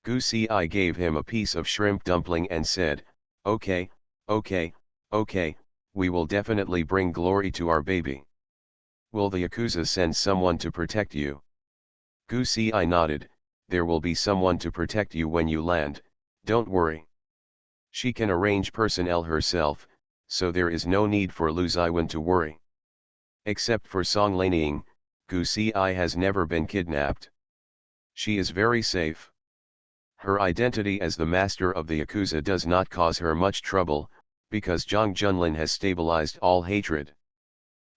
Goosey Eye gave him a piece of shrimp dumpling and said, Okay, okay, okay, we will definitely bring glory to our baby. Will the Yakuza send someone to protect you? Goosey Eye nodded. There will be someone to protect you when you land, don't worry. She can arrange personnel herself, so there is no need for Lu Ziwen to worry. Except for Song Lanying, Goosey Eye has never been kidnapped. She is very safe. Her identity as the master of the Yakuza does not cause her much trouble, because Zhang Junlin has stabilized all hatred.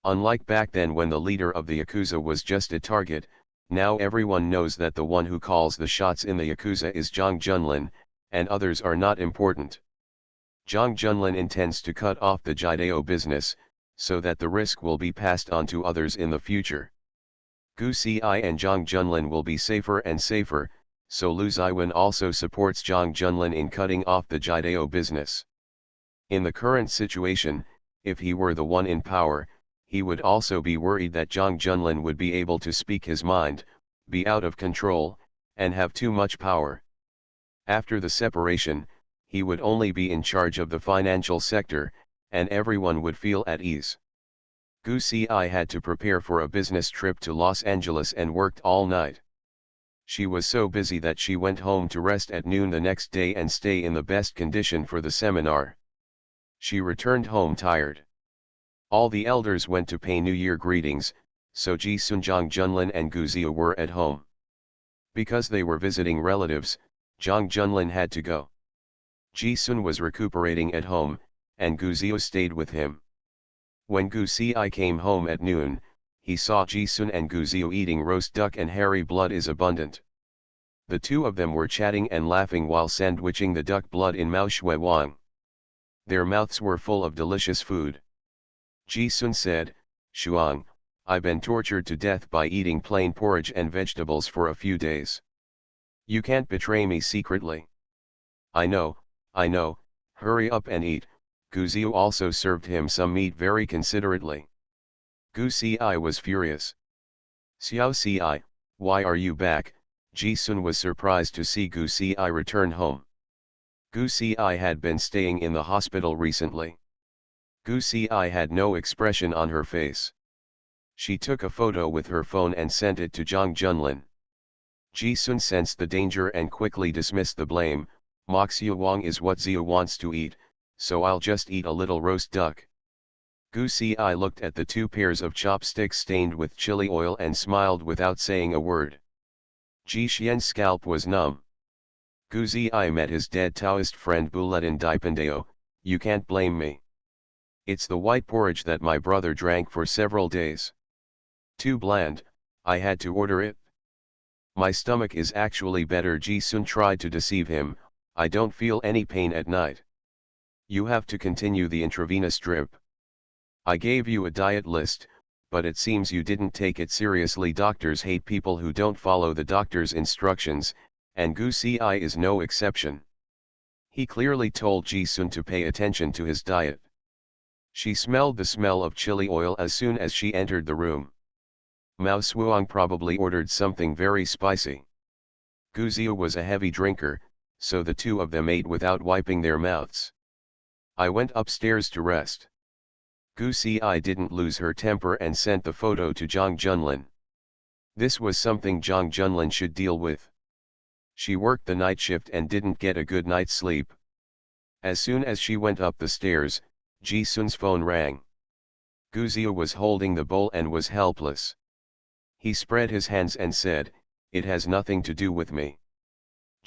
Unlike back then when the leader of the Yakuza was just a target, now everyone knows that the one who calls the shots in the Yakuza is Zhang Junlin, and others are not important. Zhang Junlin intends to cut off the Jideo business, so that the risk will be passed on to others in the future. Goosey Eye and Zhang Junlin will be safer and safer, so Lu Ziwen also supports Zhang Junlin in cutting off the Jideo business. In the current situation, if he were the one in power, he would also be worried that Zhang Junlin would be able to speak his mind, be out of control, and have too much power. After the separation, he would only be in charge of the financial sector, and everyone would feel at ease. Goosey Eye had to prepare for a business trip to Los Angeles and worked all night. She was so busy that she went home to rest at noon the next day and stay in the best condition for the seminar. She returned home tired. All the elders went to pay New Year greetings, so Ji-sun, Zhang Junlin and Guzio were at home. Because they were visiting relatives, Zhang Junlin had to go. Ji-sun was recuperating at home, and Guzio stayed with him. When Goosey Eye came home at noon, he saw Ji-sun and Guzio eating roast duck and hairy blood is abundant. The two of them were chatting and laughing while sandwiching the duck blood in Mao Shui Wang. Their mouths were full of delicious food. Ji-sun said, Shuang, I've been tortured to death by eating plain porridge and vegetables for a few days. You can't betray me secretly. I know, hurry up and eat. Guzio also served him some meat very considerately. Goosey Eye was furious. Xiao Si, why are you back? Ji-sun was surprised to see Goosey Eye return home. Goosey Eye had been staying in the hospital recently. Goosey Eye had no expression on her face. She took a photo with her phone and sent it to Zhang Junlin. Ji-sun sensed the danger and quickly dismissed the blame. Mok Xiu Wang is what Zio wants to eat, so I'll just eat a little roast duck. Goosey Eye looked at the two pairs of chopsticks stained with chili oil and smiled without saying a word. Ji Xian's scalp was numb. Goosey Eye met his dead Taoist friend Buledin Dipendeo. You can't blame me. It's the white porridge that my brother drank for several days. Too bland, I had to order it. My stomach is actually better. Ji-sun tried to deceive him, I don't feel any pain at night. You have to continue the intravenous drip. I gave you a diet list, but it seems you didn't take it seriously. Doctors hate people who don't follow the doctor's instructions, and Goosey Eye is no exception. He clearly told Ji-sun to pay attention to his diet. She smelled the smell of chili oil as soon as she entered the room. Mao Suang probably ordered something very spicy. Guzio was a heavy drinker, so the two of them ate without wiping their mouths. I went upstairs to rest. Goosey Eye didn't lose her temper and sent the photo to Zhang Junlin. This was something Zhang Junlin should deal with. She worked the night shift and didn't get a good night's sleep. As soon as she went up the stairs, Ji-sun's phone rang. Guzio was holding the bowl and was helpless. He spread his hands and said, it has nothing to do with me.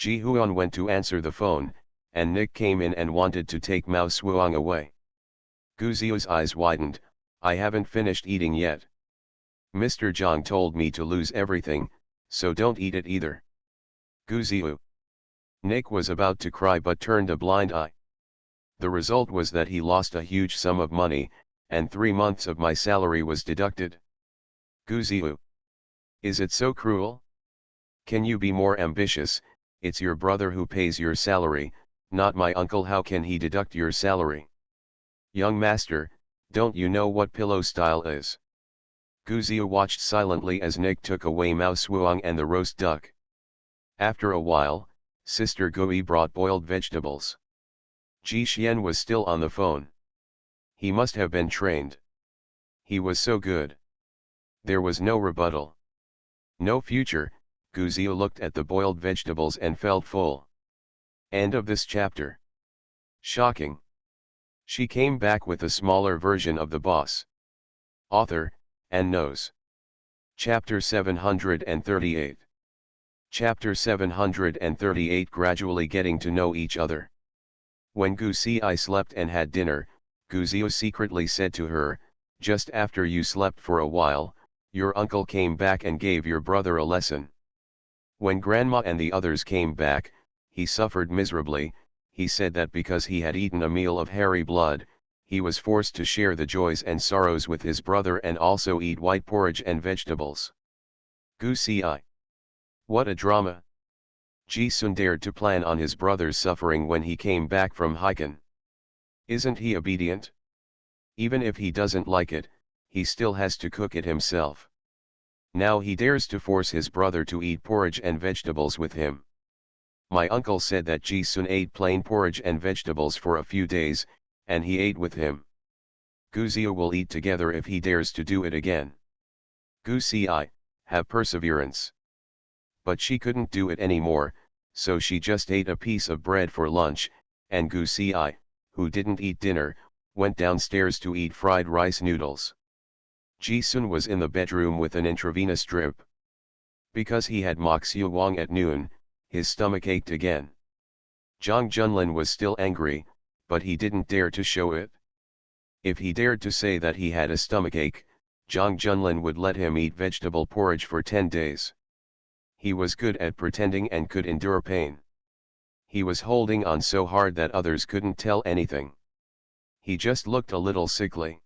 Ji Huan went to answer the phone, and Nick came in and wanted to take Mao Suang away. Gu Ziyu's eyes widened. I haven't finished eating yet. Mr. Zhang told me to lose everything, so don't eat it either. Gu Ziyu. Nick was about to cry but turned a blind eye. The result was that he lost a huge sum of money, and 3 months of my salary was deducted. Gu Ziyu. Is it so cruel? Can you be more ambitious? It's your brother who pays your salary, not my uncle. How can he deduct your salary? Young master, don't you know what pillow style is? Gu Ziyu watched silently as Nick took away Mao Suang and the roast duck. After a while, Sister Gui brought boiled vegetables. Ji Xian was still on the phone. He must have been trained. He was so good. There was no rebuttal. No future. Gu Ziyu looked at the boiled vegetables and felt full. End of this chapter. Shocking. She came back with a smaller version of the boss. Author, and knows. Chapter 738. Chapter 738. Gradually getting to know each other. When Gu Xi slept and had dinner, Gu Ziyu secretly said to her, just after you slept for a while, your uncle came back and gave your brother a lesson. When Grandma and the others came back, he suffered miserably. He said that because he had eaten a meal of hairy blood, he was forced to share the joys and sorrows with his brother and also eat white porridge and vegetables. Gu Xi. What a drama! Ji Sun dared to plan on his brother's suffering when he came back from Hiken. Isn't he obedient? Even if he doesn't like it, he still has to cook it himself. Now he dares to force his brother to eat porridge and vegetables with him. My uncle said that Ji Sun ate plain porridge and vegetables for a few days, and he ate with him. Gu Ziyu will eat together if he dares to do it again. Gu Xi, have perseverance. But she couldn't do it anymore, so she just ate a piece of bread for lunch, and Gu Xi, who didn't eat dinner, went downstairs to eat fried rice noodles. Ji Sun was in the bedroom with an intravenous drip. Because he had Mok Siu Wang at noon, his stomach ached again. Zhang Junlin was still angry, but he didn't dare to show it. If he dared to say that he had a stomachache, Zhang Junlin would let him eat vegetable porridge for 10 days. He was good at pretending and could endure pain. He was holding on so hard that others couldn't tell anything. He just looked a little sickly.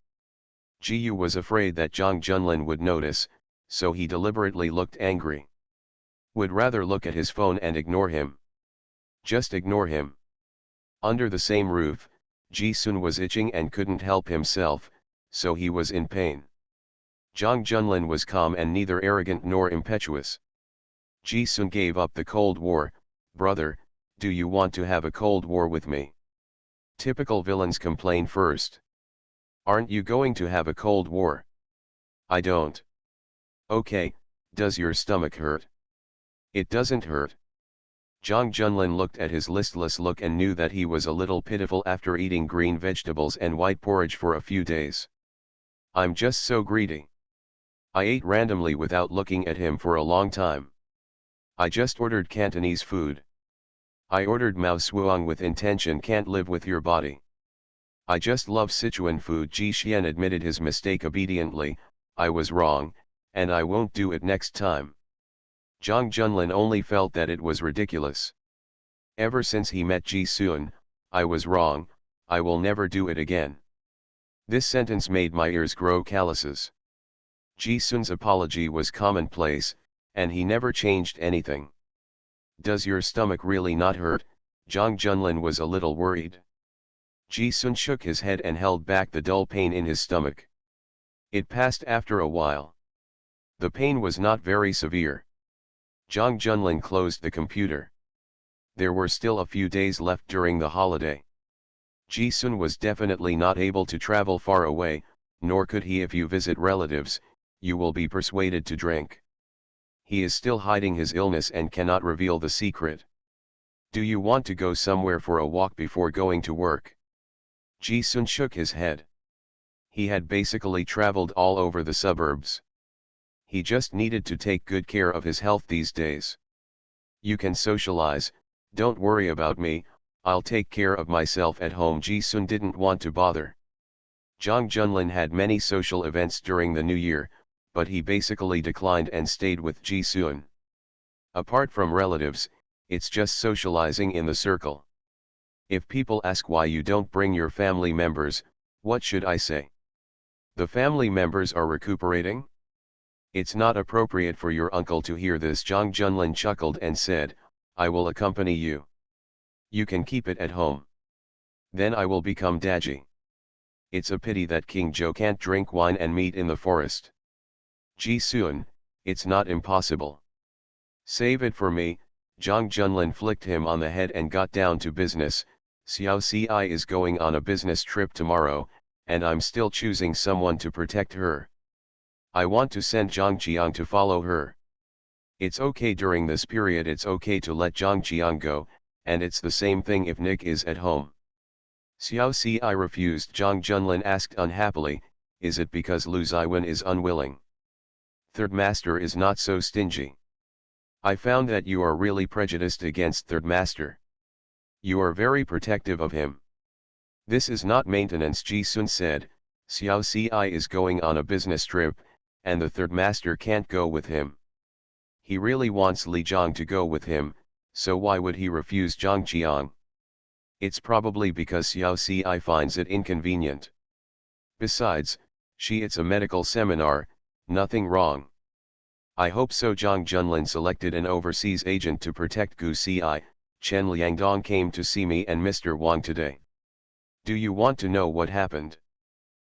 Ji Yu was afraid that Zhang Junlin would notice, so he deliberately looked angry. Would rather look at his phone and ignore him. Just ignore him. Under the same roof, Ji Sun was itching and couldn't help himself, so he was in pain. Zhang Junlin was calm and neither arrogant nor impetuous. Ji Sun gave up the Cold War. Brother, do you want to have a Cold War with me? Typical villains complain first. Aren't you going to have a Cold War? I don't. Okay, does your stomach hurt? It doesn't hurt. Zhang Junlin looked at his listless look and knew that he was a little pitiful after eating green vegetables and white porridge for a few days. I'm just so greedy. I ate randomly without looking at him for a long time. I just ordered Cantonese food. I ordered Mao Suang with intention. Can't live with your body. I just love Sichuan food. Ji Xian admitted his mistake obediently. I was wrong, and I won't do it next time. Zhang Junlin only felt that it was ridiculous. Ever since he met Ji Sun, I was wrong, I will never do it again. This sentence made my ears grow calluses. Ji Sun's apology was commonplace, and he never changed anything. Does your stomach really not hurt? Zhang Junlin was a little worried. Ji Sun shook his head and held back the dull pain in his stomach. It passed after a while. The pain was not very severe. Zhang Junlin closed the computer. There were still a few days left during the holiday. Ji Sun was definitely not able to travel far away, nor could he if you visit relatives, you will be persuaded to drink. He is still hiding his illness and cannot reveal the secret. Do you want to go somewhere for a walk before going to work? Ji Sun shook his head. He had basically traveled all over the suburbs. He just needed to take good care of his health these days. You can socialize, Don't worry about me, I'll take care of myself at home. Ji-sun didn't want to bother. Jang Junlin had many social events during the new year, but he basically declined and stayed with Ji-sun. Apart from relatives, it's just socializing in the circle. If people ask why you don't bring your family members, what should I say? The family members are recuperating? It's not appropriate for your uncle to hear this. Jang Junlin chuckled and said, I will accompany you. You can keep it at home. Then I will become Daji. It's a pity that King Jo can't drink wine and meat in the forest. Ji-sun, it's not impossible. Save it for me. Jang Junlin flicked him on the head and got down to business. Xiao Ci is going on a business trip tomorrow, and I'm still choosing someone to protect her. I want to send Zhang Qiang to follow her. It's okay during this period, it's okay to let Zhang Qiang go, and it's the same thing if Nick is at home. Xiao Ci refused. Zhang Junlin asked unhappily, is it because Lu Ziwen is unwilling? Third Master is not so stingy. I found that you are really prejudiced against Third Master. You are very protective of him. This is not maintenance. Ji-sun said, Xiao Ci is going on a business trip, and the Third Master can't go with him. He really wants Li Zhang to go with him, so why would he refuse Zhang Qiang? It's probably because Xiao Ci finds it inconvenient. Besides, it's a medical seminar, nothing wrong. I hope so. Zhang Junlin selected an overseas agent to protect Gu Ci. Chen Liangdong came to see me and Mr. Wang today. Do you want to know what happened?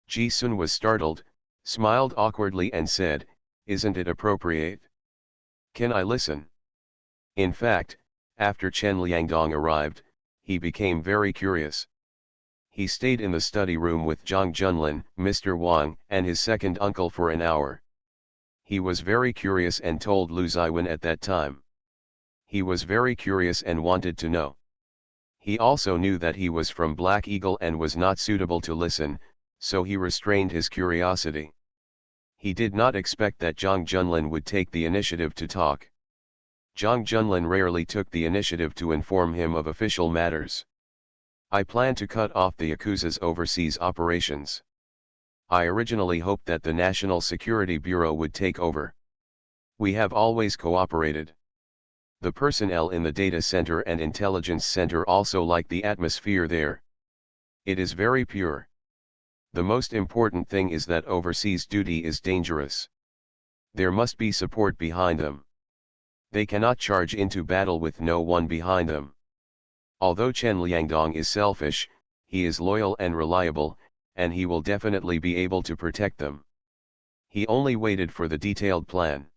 Ji-sun was startled, smiled awkwardly and said, isn't it appropriate? Can I listen? In fact, after Chen Liangdong arrived, he became very curious. He stayed in the study room with Zhang Junlin, Mr. Wang, and his second uncle for an hour. He was very curious and told Lu Ziwen at that time. He was very curious and wanted to know. He also knew that he was from Black Eagle and was not suitable to listen, so he restrained his curiosity. He did not expect that Zhang Junlin would take the initiative to talk. Zhang Junlin rarely took the initiative to inform him of official matters. I plan to cut off the Yakuza's overseas operations. I originally hoped that the National Security Bureau would take over. We have always cooperated. The personnel in the data center and intelligence center also like the atmosphere there. It is very pure. The most important thing is that overseas duty is dangerous. There must be support behind them. They cannot charge into battle with no one behind them. Although Chen Liangdong is selfish, he is loyal and reliable, and he will definitely be able to protect them. He only waited for the detailed plan.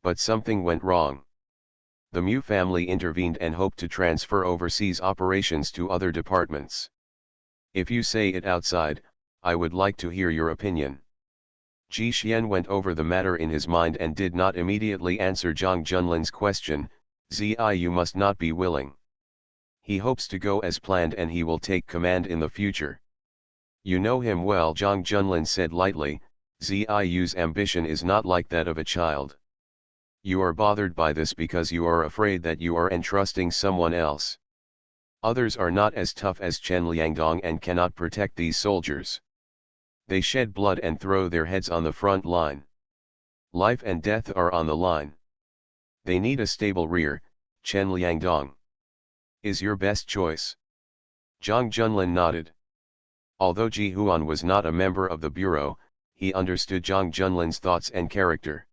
But something went wrong. The Mu family intervened and hoped to transfer overseas operations to other departments. If you say it outside, I would like to hear your opinion. Ji Xian went over the matter in his mind and did not immediately answer Zhang Junlin's question. Zi, you must not be willing. He hopes to go as planned and he will take command in the future. You know him well, Zhang Junlin said lightly. Zi's ambition is not like that of a child. You are bothered by this because you are afraid that you are entrusting someone else. Others are not as tough as Chen Liangdong and cannot protect these soldiers. They shed blood and throw their heads on the front line. Life and death are on the line. They need a stable rear. Chen Liangdong is your best choice. Zhang Junlin nodded. Although Ji Huan was not a member of the bureau, he understood Zhang Junlin's thoughts and character.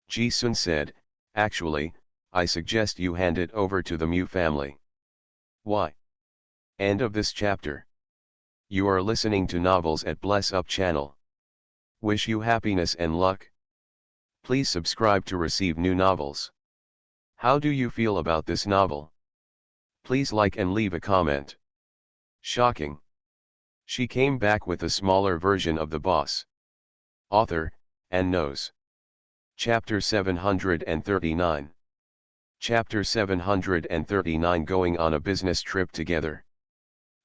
Ji-sun said, actually, I suggest you hand it over to the Mu family. Why? End of this chapter. You are listening to novels at Bless Up channel. Wish you happiness and luck. Please subscribe to receive new novels. How do you feel about this novel? Please like and leave a comment. Shocking. She came back with a smaller version of the boss. Author, and knows. Chapter 739. Chapter 739. Going on a business trip together.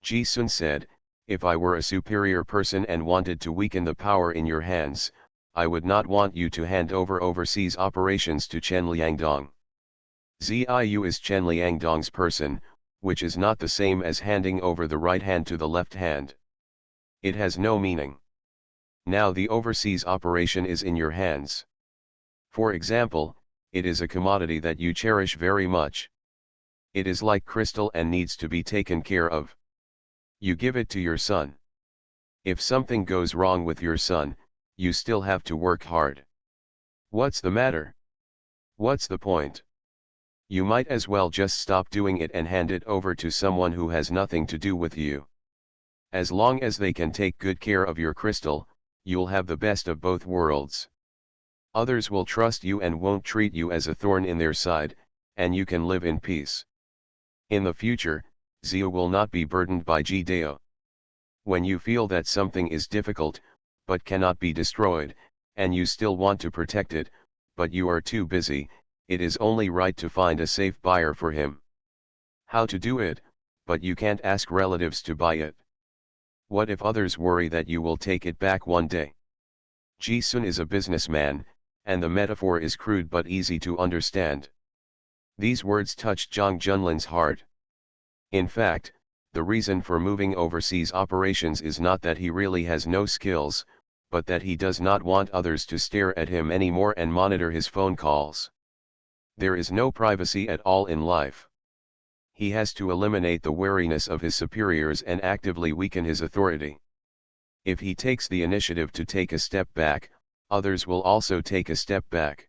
Ji-sun said, if I were a superior person and wanted to weaken the power in your hands, I would not want you to hand over overseas operations to Chen Liangdong. Ziyu is Chen Liangdong's person, which is not the same as handing over the right hand to the left hand. It has no meaning. Now the overseas operation is in your hands. For example, it is a commodity that you cherish very much. It is like crystal and needs to be taken care of. You give it to your son. If something goes wrong with your son, you still have to work hard. What's the matter? What's the point? You might as well just stop doing it and hand it over to someone who has nothing to do with you. As long as they can take good care of your crystal, you'll have the best of both worlds. Others will trust you and won't treat you as a thorn in their side, and you can live in peace. In the future, Zio will not be burdened by Jideo. When you feel that something is difficult, but cannot be destroyed, and you still want to protect it, but you are too busy, it is only right to find a safe buyer for him. How to do it, but you can't ask relatives to buy it. What if others worry that you will take it back one day? Ji-sun is a businessman, and the metaphor is crude but easy to understand. These words touched Zhang Junlin's heart. In fact, the reason for moving overseas operations is not that he really has no skills, but that he does not want others to stare at him anymore and monitor his phone calls. There is no privacy at all in life. He has to eliminate the wariness of his superiors and actively weaken his authority. If he takes the initiative to take a step back, others will also take a step back.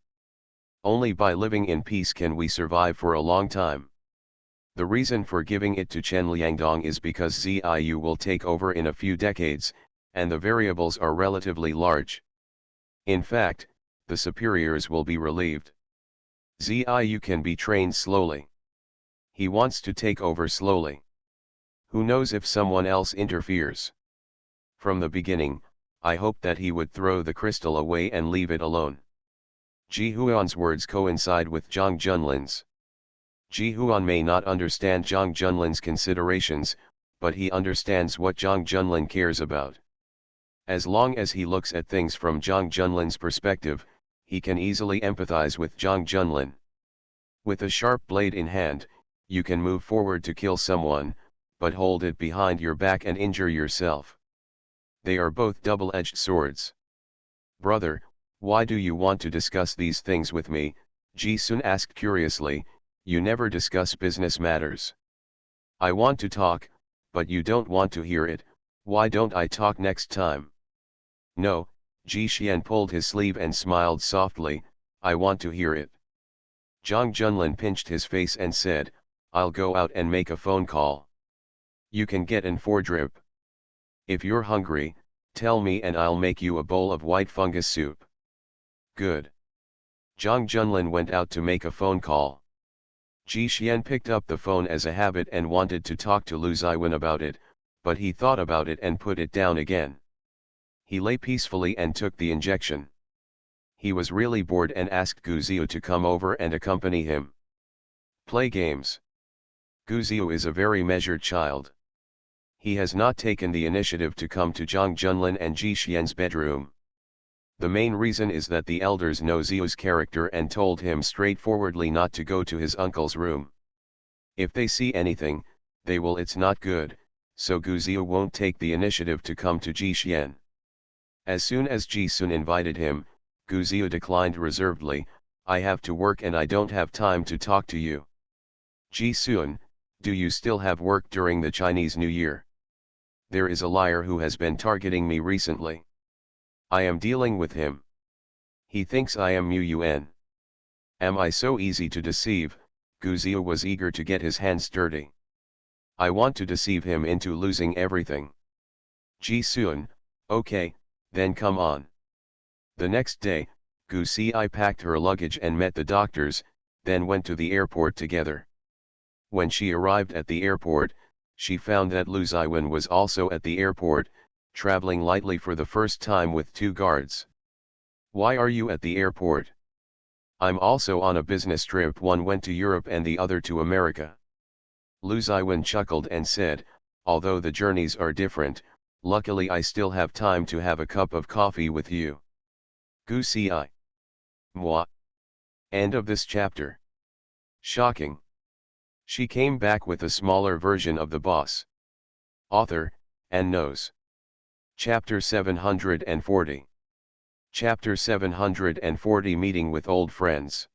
Only by living in peace can we survive for a long time. The reason for giving it to Chen Liangdong is because Ziyu will take over in a few decades, and the variables are relatively large. In fact, the superiors will be relieved. Ziyu can be trained slowly. He wants to take over slowly. Who knows if someone else interferes? From the beginning, I hoped that he would throw the crystal away and leave it alone. Ji Huan's words coincide with Zhang Junlin's. Ji Huan may not understand Zhang Junlin's considerations, but he understands what Zhang Junlin cares about. As long as he looks at things from Zhang Junlin's perspective, he can easily empathize with Zhang Junlin. With a sharp blade in hand, you can move forward to kill someone, but hold it behind your back and injure yourself. They are both double-edged swords. Brother, why do you want to discuss these things with me? Ji-sun asked curiously. You never discuss business matters. I want to talk, but you don't want to hear it. Why don't I talk next time? No, Ji Xian pulled his sleeve and smiled softly. I want to hear it. Zhang Junlin pinched his face and said, I'll go out and make a phone call. You can get an 4-drip. If you're hungry, tell me and I'll make you a bowl of white fungus soup. Good. Zhang Junlin went out to make a phone call. Ji Xian picked up the phone as a habit and wanted to talk to Lu Ziwen about it, but he thought about it and put it down again. He lay peacefully and took the injection. He was really bored and asked Gu Ziu to come over and accompany him. Play games. Gu Ziu is a very measured child. He has not taken the initiative to come to Zhang Junlin and Ji Xian's bedroom. The main reason is that the elders know Ziu's character and told him straightforwardly not to go to his uncle's room. If they see anything, they will it's not good, so Gu Ziu won't take the initiative to come to Ji Xian. As soon as Ji Sun invited him, Gu Ziu declined reservedly, I have to work and I don't have time to talk to you. Ji Sun, do you still have work during the Chinese New Year? There is a liar who has been targeting me recently. I am dealing with him. He thinks I am Mu Yuan. Am I so easy to deceive? Gu Ziu was eager to get his hands dirty. I want to deceive him into losing everything. Ji Sun, okay, then come on. The next day, Gu Ci packed her luggage and met the doctors, then went to the airport together. When she arrived at the airport, she found that Lu Ziwen was also at the airport, traveling lightly for the first time with 2 guards. Why are you at the airport? I'm also on a business trip. One went to Europe and the other to America. Lu Ziwen chuckled and said, although the journeys are different, luckily I still have time to have a cup of coffee with you. Gu Ci. Moi. End of this chapter. Shocking. She came back with a smaller version of the boss. Author, and knows. Chapter 740. Chapter 740 Meeting with Old Friends.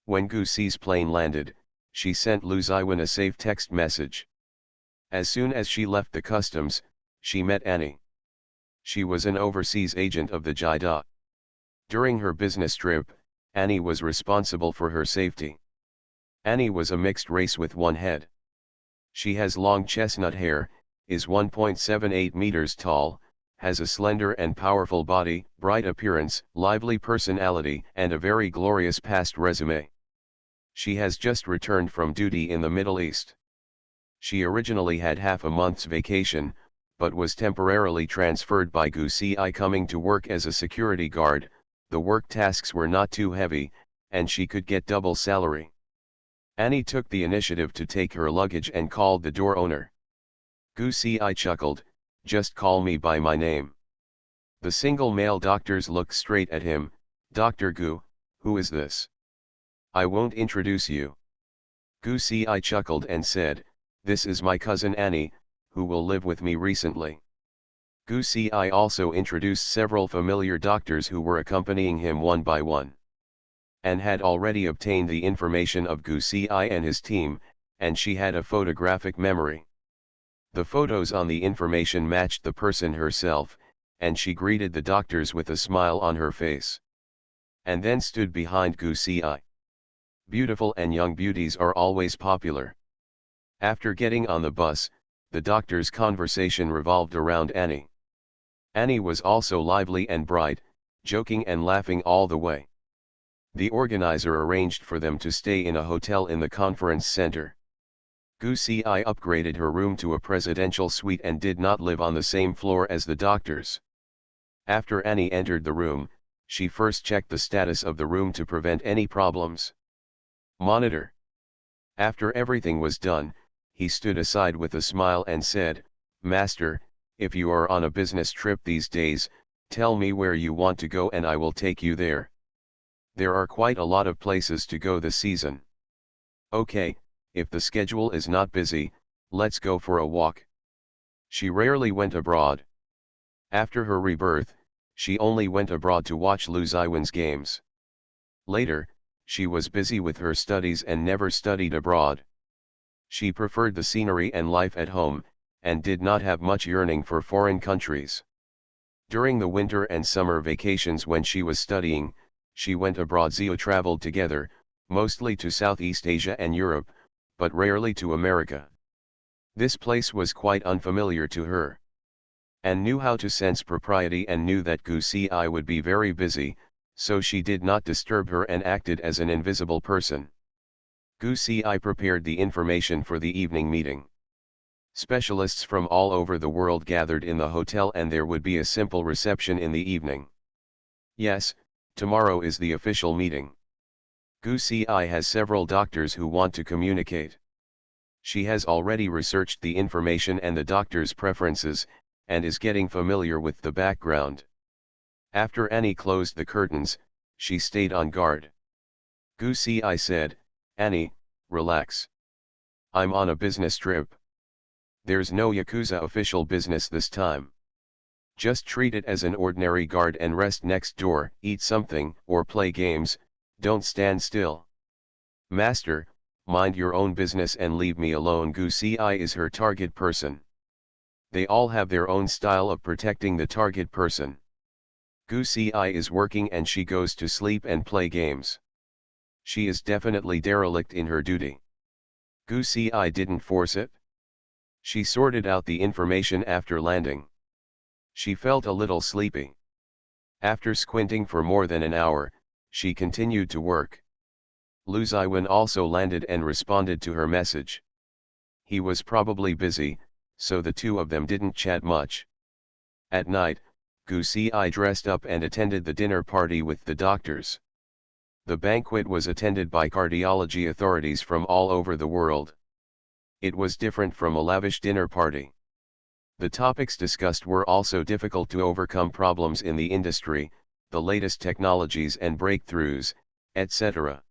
When Gucci's plane landed, she sent Lu Ziwen a safe text message. As soon as she left the customs, she met Annie. She was an overseas agent of the Jida. During her business trip, Annie was responsible for her safety. Annie was a mixed race with one head. She has long chestnut hair, is 1.78 meters tall, has a slender and powerful body, bright appearance, lively personality, and a very glorious past resume. She has just returned from duty in the Middle East. She originally had half a month's vacation, but was temporarily transferred by Gucci coming to work as a security guard. The work tasks were not too heavy, and she could get double salary. Annie took the initiative to take her luggage and called the door owner. Gucci chuckled, "Just call me by my name." The single male doctors looked straight at him. "Dr. Gu, who is this?" "I won't introduce you." Gucci chuckled and said, "This is my cousin Annie, who will live with me recently." Gucci also introduced several familiar doctors who were accompanying him one by one. Anne had already obtained the information of Gucci and his team, and she had a photographic memory. The photos on the information matched the person herself, and she greeted the doctors with a smile on her face. And then stood behind Gucci. Beautiful and young beauties are always popular. After getting on the bus, the doctor's conversation revolved around Annie. Annie was also lively and bright, joking and laughing all the way. The organizer arranged for them to stay in a hotel in the conference center. Gucci upgraded her room to a presidential suite and did not live on the same floor as the doctors. After Annie entered the room, she first checked the status of the room to prevent any problems. Monitor. After everything was done, he stood aside with a smile and said, "Master, if you are on a business trip these days, tell me where you want to go and I will take you there. There are quite a lot of places to go this season." "Okay, if the schedule is not busy, let's go for a walk." She rarely went abroad. After her rebirth, she only went abroad to watch Lu Ziwen's games. Later, she was busy with her studies and never studied abroad. She preferred the scenery and life at home, and did not have much yearning for foreign countries. During the winter and summer vacations when she was studying, she went abroad. They traveled together, mostly to Southeast Asia and Europe, but rarely to America. This place was quite unfamiliar to her. Anne knew how to sense propriety and knew that Gucci would be very busy, so she did not disturb her and acted as an invisible person. Gucci prepared the information for the evening meeting. Specialists from all over the world gathered in the hotel and there would be a simple reception in the evening. Yes, tomorrow is the official meeting. Gucci has several doctors who want to communicate. She has already researched the information and the doctor's preferences, and is getting familiar with the background. After Annie closed the curtains, she stayed on guard. Gucci said, "Annie, relax. I'm on a business trip. There's no Yakuza official business this time. Just treat it as an ordinary guard and rest next door, eat something, or play games, don't stand still. Master, mind your own business and leave me alone." Gucci is her target person. They all have their own style of protecting the target person. Gucci is working and she goes to sleep and play games. She is definitely derelict in her duty. Gucci didn't force it. She sorted out the information after landing. She felt a little sleepy. After squinting for more than an hour, she continued to work. Lu Ziwen also landed and responded to her message. He was probably busy, so the two of them didn't chat much. At night, Gucci dressed up and attended the dinner party with the doctors. The banquet was attended by cardiology authorities from all over the world. It was different from a lavish dinner party. The topics discussed were also difficult to overcome problems in the industry, the latest technologies and breakthroughs, etc.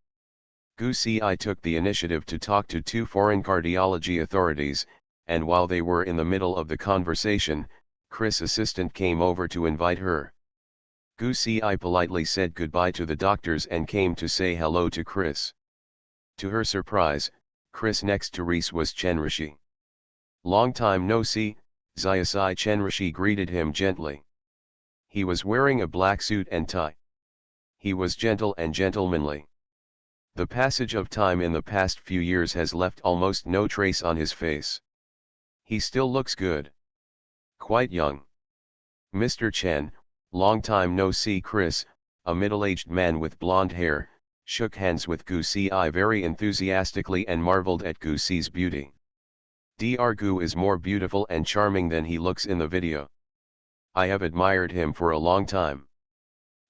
Gu Ci took the initiative to talk to two foreign cardiology authorities, and while they were in the middle of the conversation, Chris' assistant came over to invite her. Gu Ci politely said goodbye to the doctors and came to say hello to Chris. To her surprise, Chris next to Reese was Chenrishi. "Long time no see," Xiaosai Chenrishi greeted him gently. He was wearing a black suit and tie. He was gentle and gentlemanly. The passage of time in the past few years has left almost no trace on his face. He still looks good. Quite young. "Mr. Chen, long time no see." Chris, a middle-aged man with blonde hair, shook hands with Gu Ci very enthusiastically and marveled at Gu Ci's beauty. Dr. Gu is more beautiful and charming than he looks in the video. I have admired him for a long time.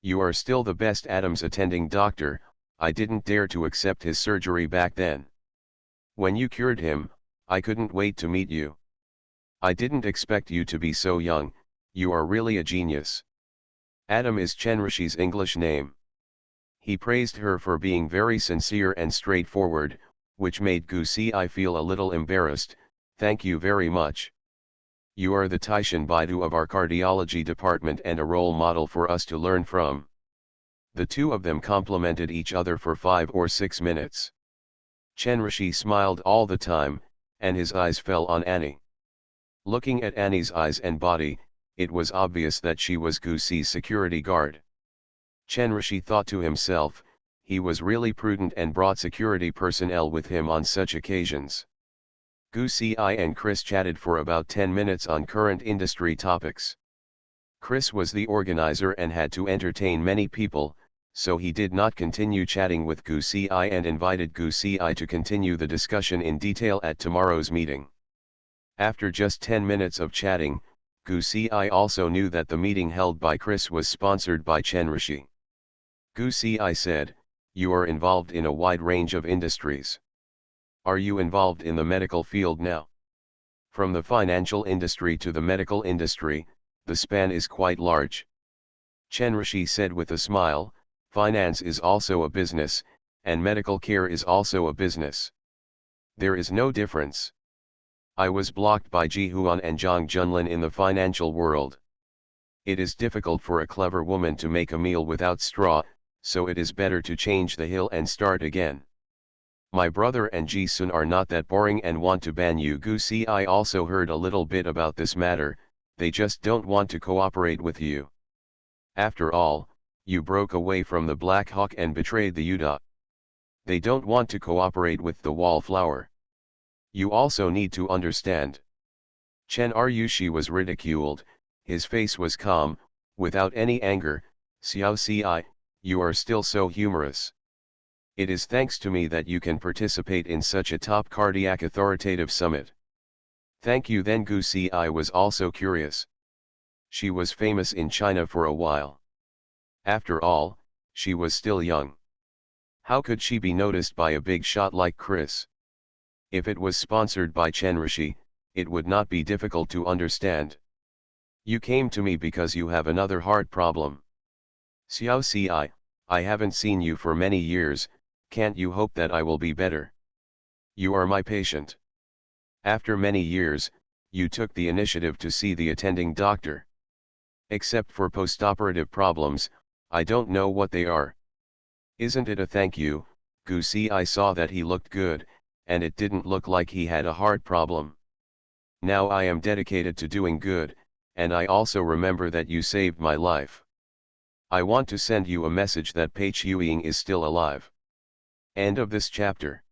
You are still the best Adam's attending doctor. I didn't dare to accept his surgery back then. When you cured him, I couldn't wait to meet you. I didn't expect you to be so young. You are really a genius. Adam is Chenrishi's English name. He praised her for being very sincere and straightforward, which made Gu Ci feel a little embarrassed. "Thank you very much. You are the Taishan Baidu of our cardiology department and a role model for us to learn from." The two of them complimented each other for 5 or 6 minutes. Chenrishi smiled all the time, and his eyes fell on Annie. Looking at Annie's eyes and body, it was obvious that she was Gu Ci's security guard. Chenrishi thought to himself, he was really prudent and brought security personnel with him on such occasions. Gu Ci and Chris chatted for about 10 minutes on current industry topics. Chris was the organizer and had to entertain many people, so he did not continue chatting with Gu Ci and invited Gu Ci to continue the discussion in detail at tomorrow's meeting. After just 10 minutes of chatting, Gu Ci also knew that the meeting held by Chris was sponsored by Chenrishi. Gu Ci said, "You are involved in a wide range of industries. Are you involved in the medical field now?" "From the financial industry to the medical industry, the span is quite large." Chenrishi said with a smile, "Finance is also a business, and medical care is also a business. There is no difference. I was blocked by Ji Huan and Zhang Junlin in the financial world. It is difficult for a clever woman to make a meal without straw, so it is better to change the hill and start again. My brother and Ji Sun are not that boring and want to ban you." Gu Ci also heard a little bit about this matter. They just don't want to cooperate with you. After all, you broke away from the Black Hawk and betrayed the Yuda. They don't want to cooperate with the Wallflower. You also need to understand. Chen Rushi was ridiculed. His face was calm, without any anger. "Xiao Ci, you are still so humorous. It is thanks to me that you can participate in such a top cardiac authoritative summit." "Thank you." Then Gu Ci was also curious. She was famous in China for a while. After all, she was still young. How could she be noticed by a big shot like Chris? If it was sponsored by Chenrishi, it would not be difficult to understand. "You came to me because you have another heart problem. Xiao Ci, I haven't seen you for many years. Can't you hope that I will be better? You are my patient. After many years, you took the initiative to see the attending doctor. Except for postoperative problems, I don't know what they are. Isn't it a thank you?" Gu Ci saw that he looked good, and it didn't look like he had a heart problem. "Now I am dedicated to doing good, and I also remember that you saved my life. I want to send you a message that Pei Chuying is still alive." End of this chapter.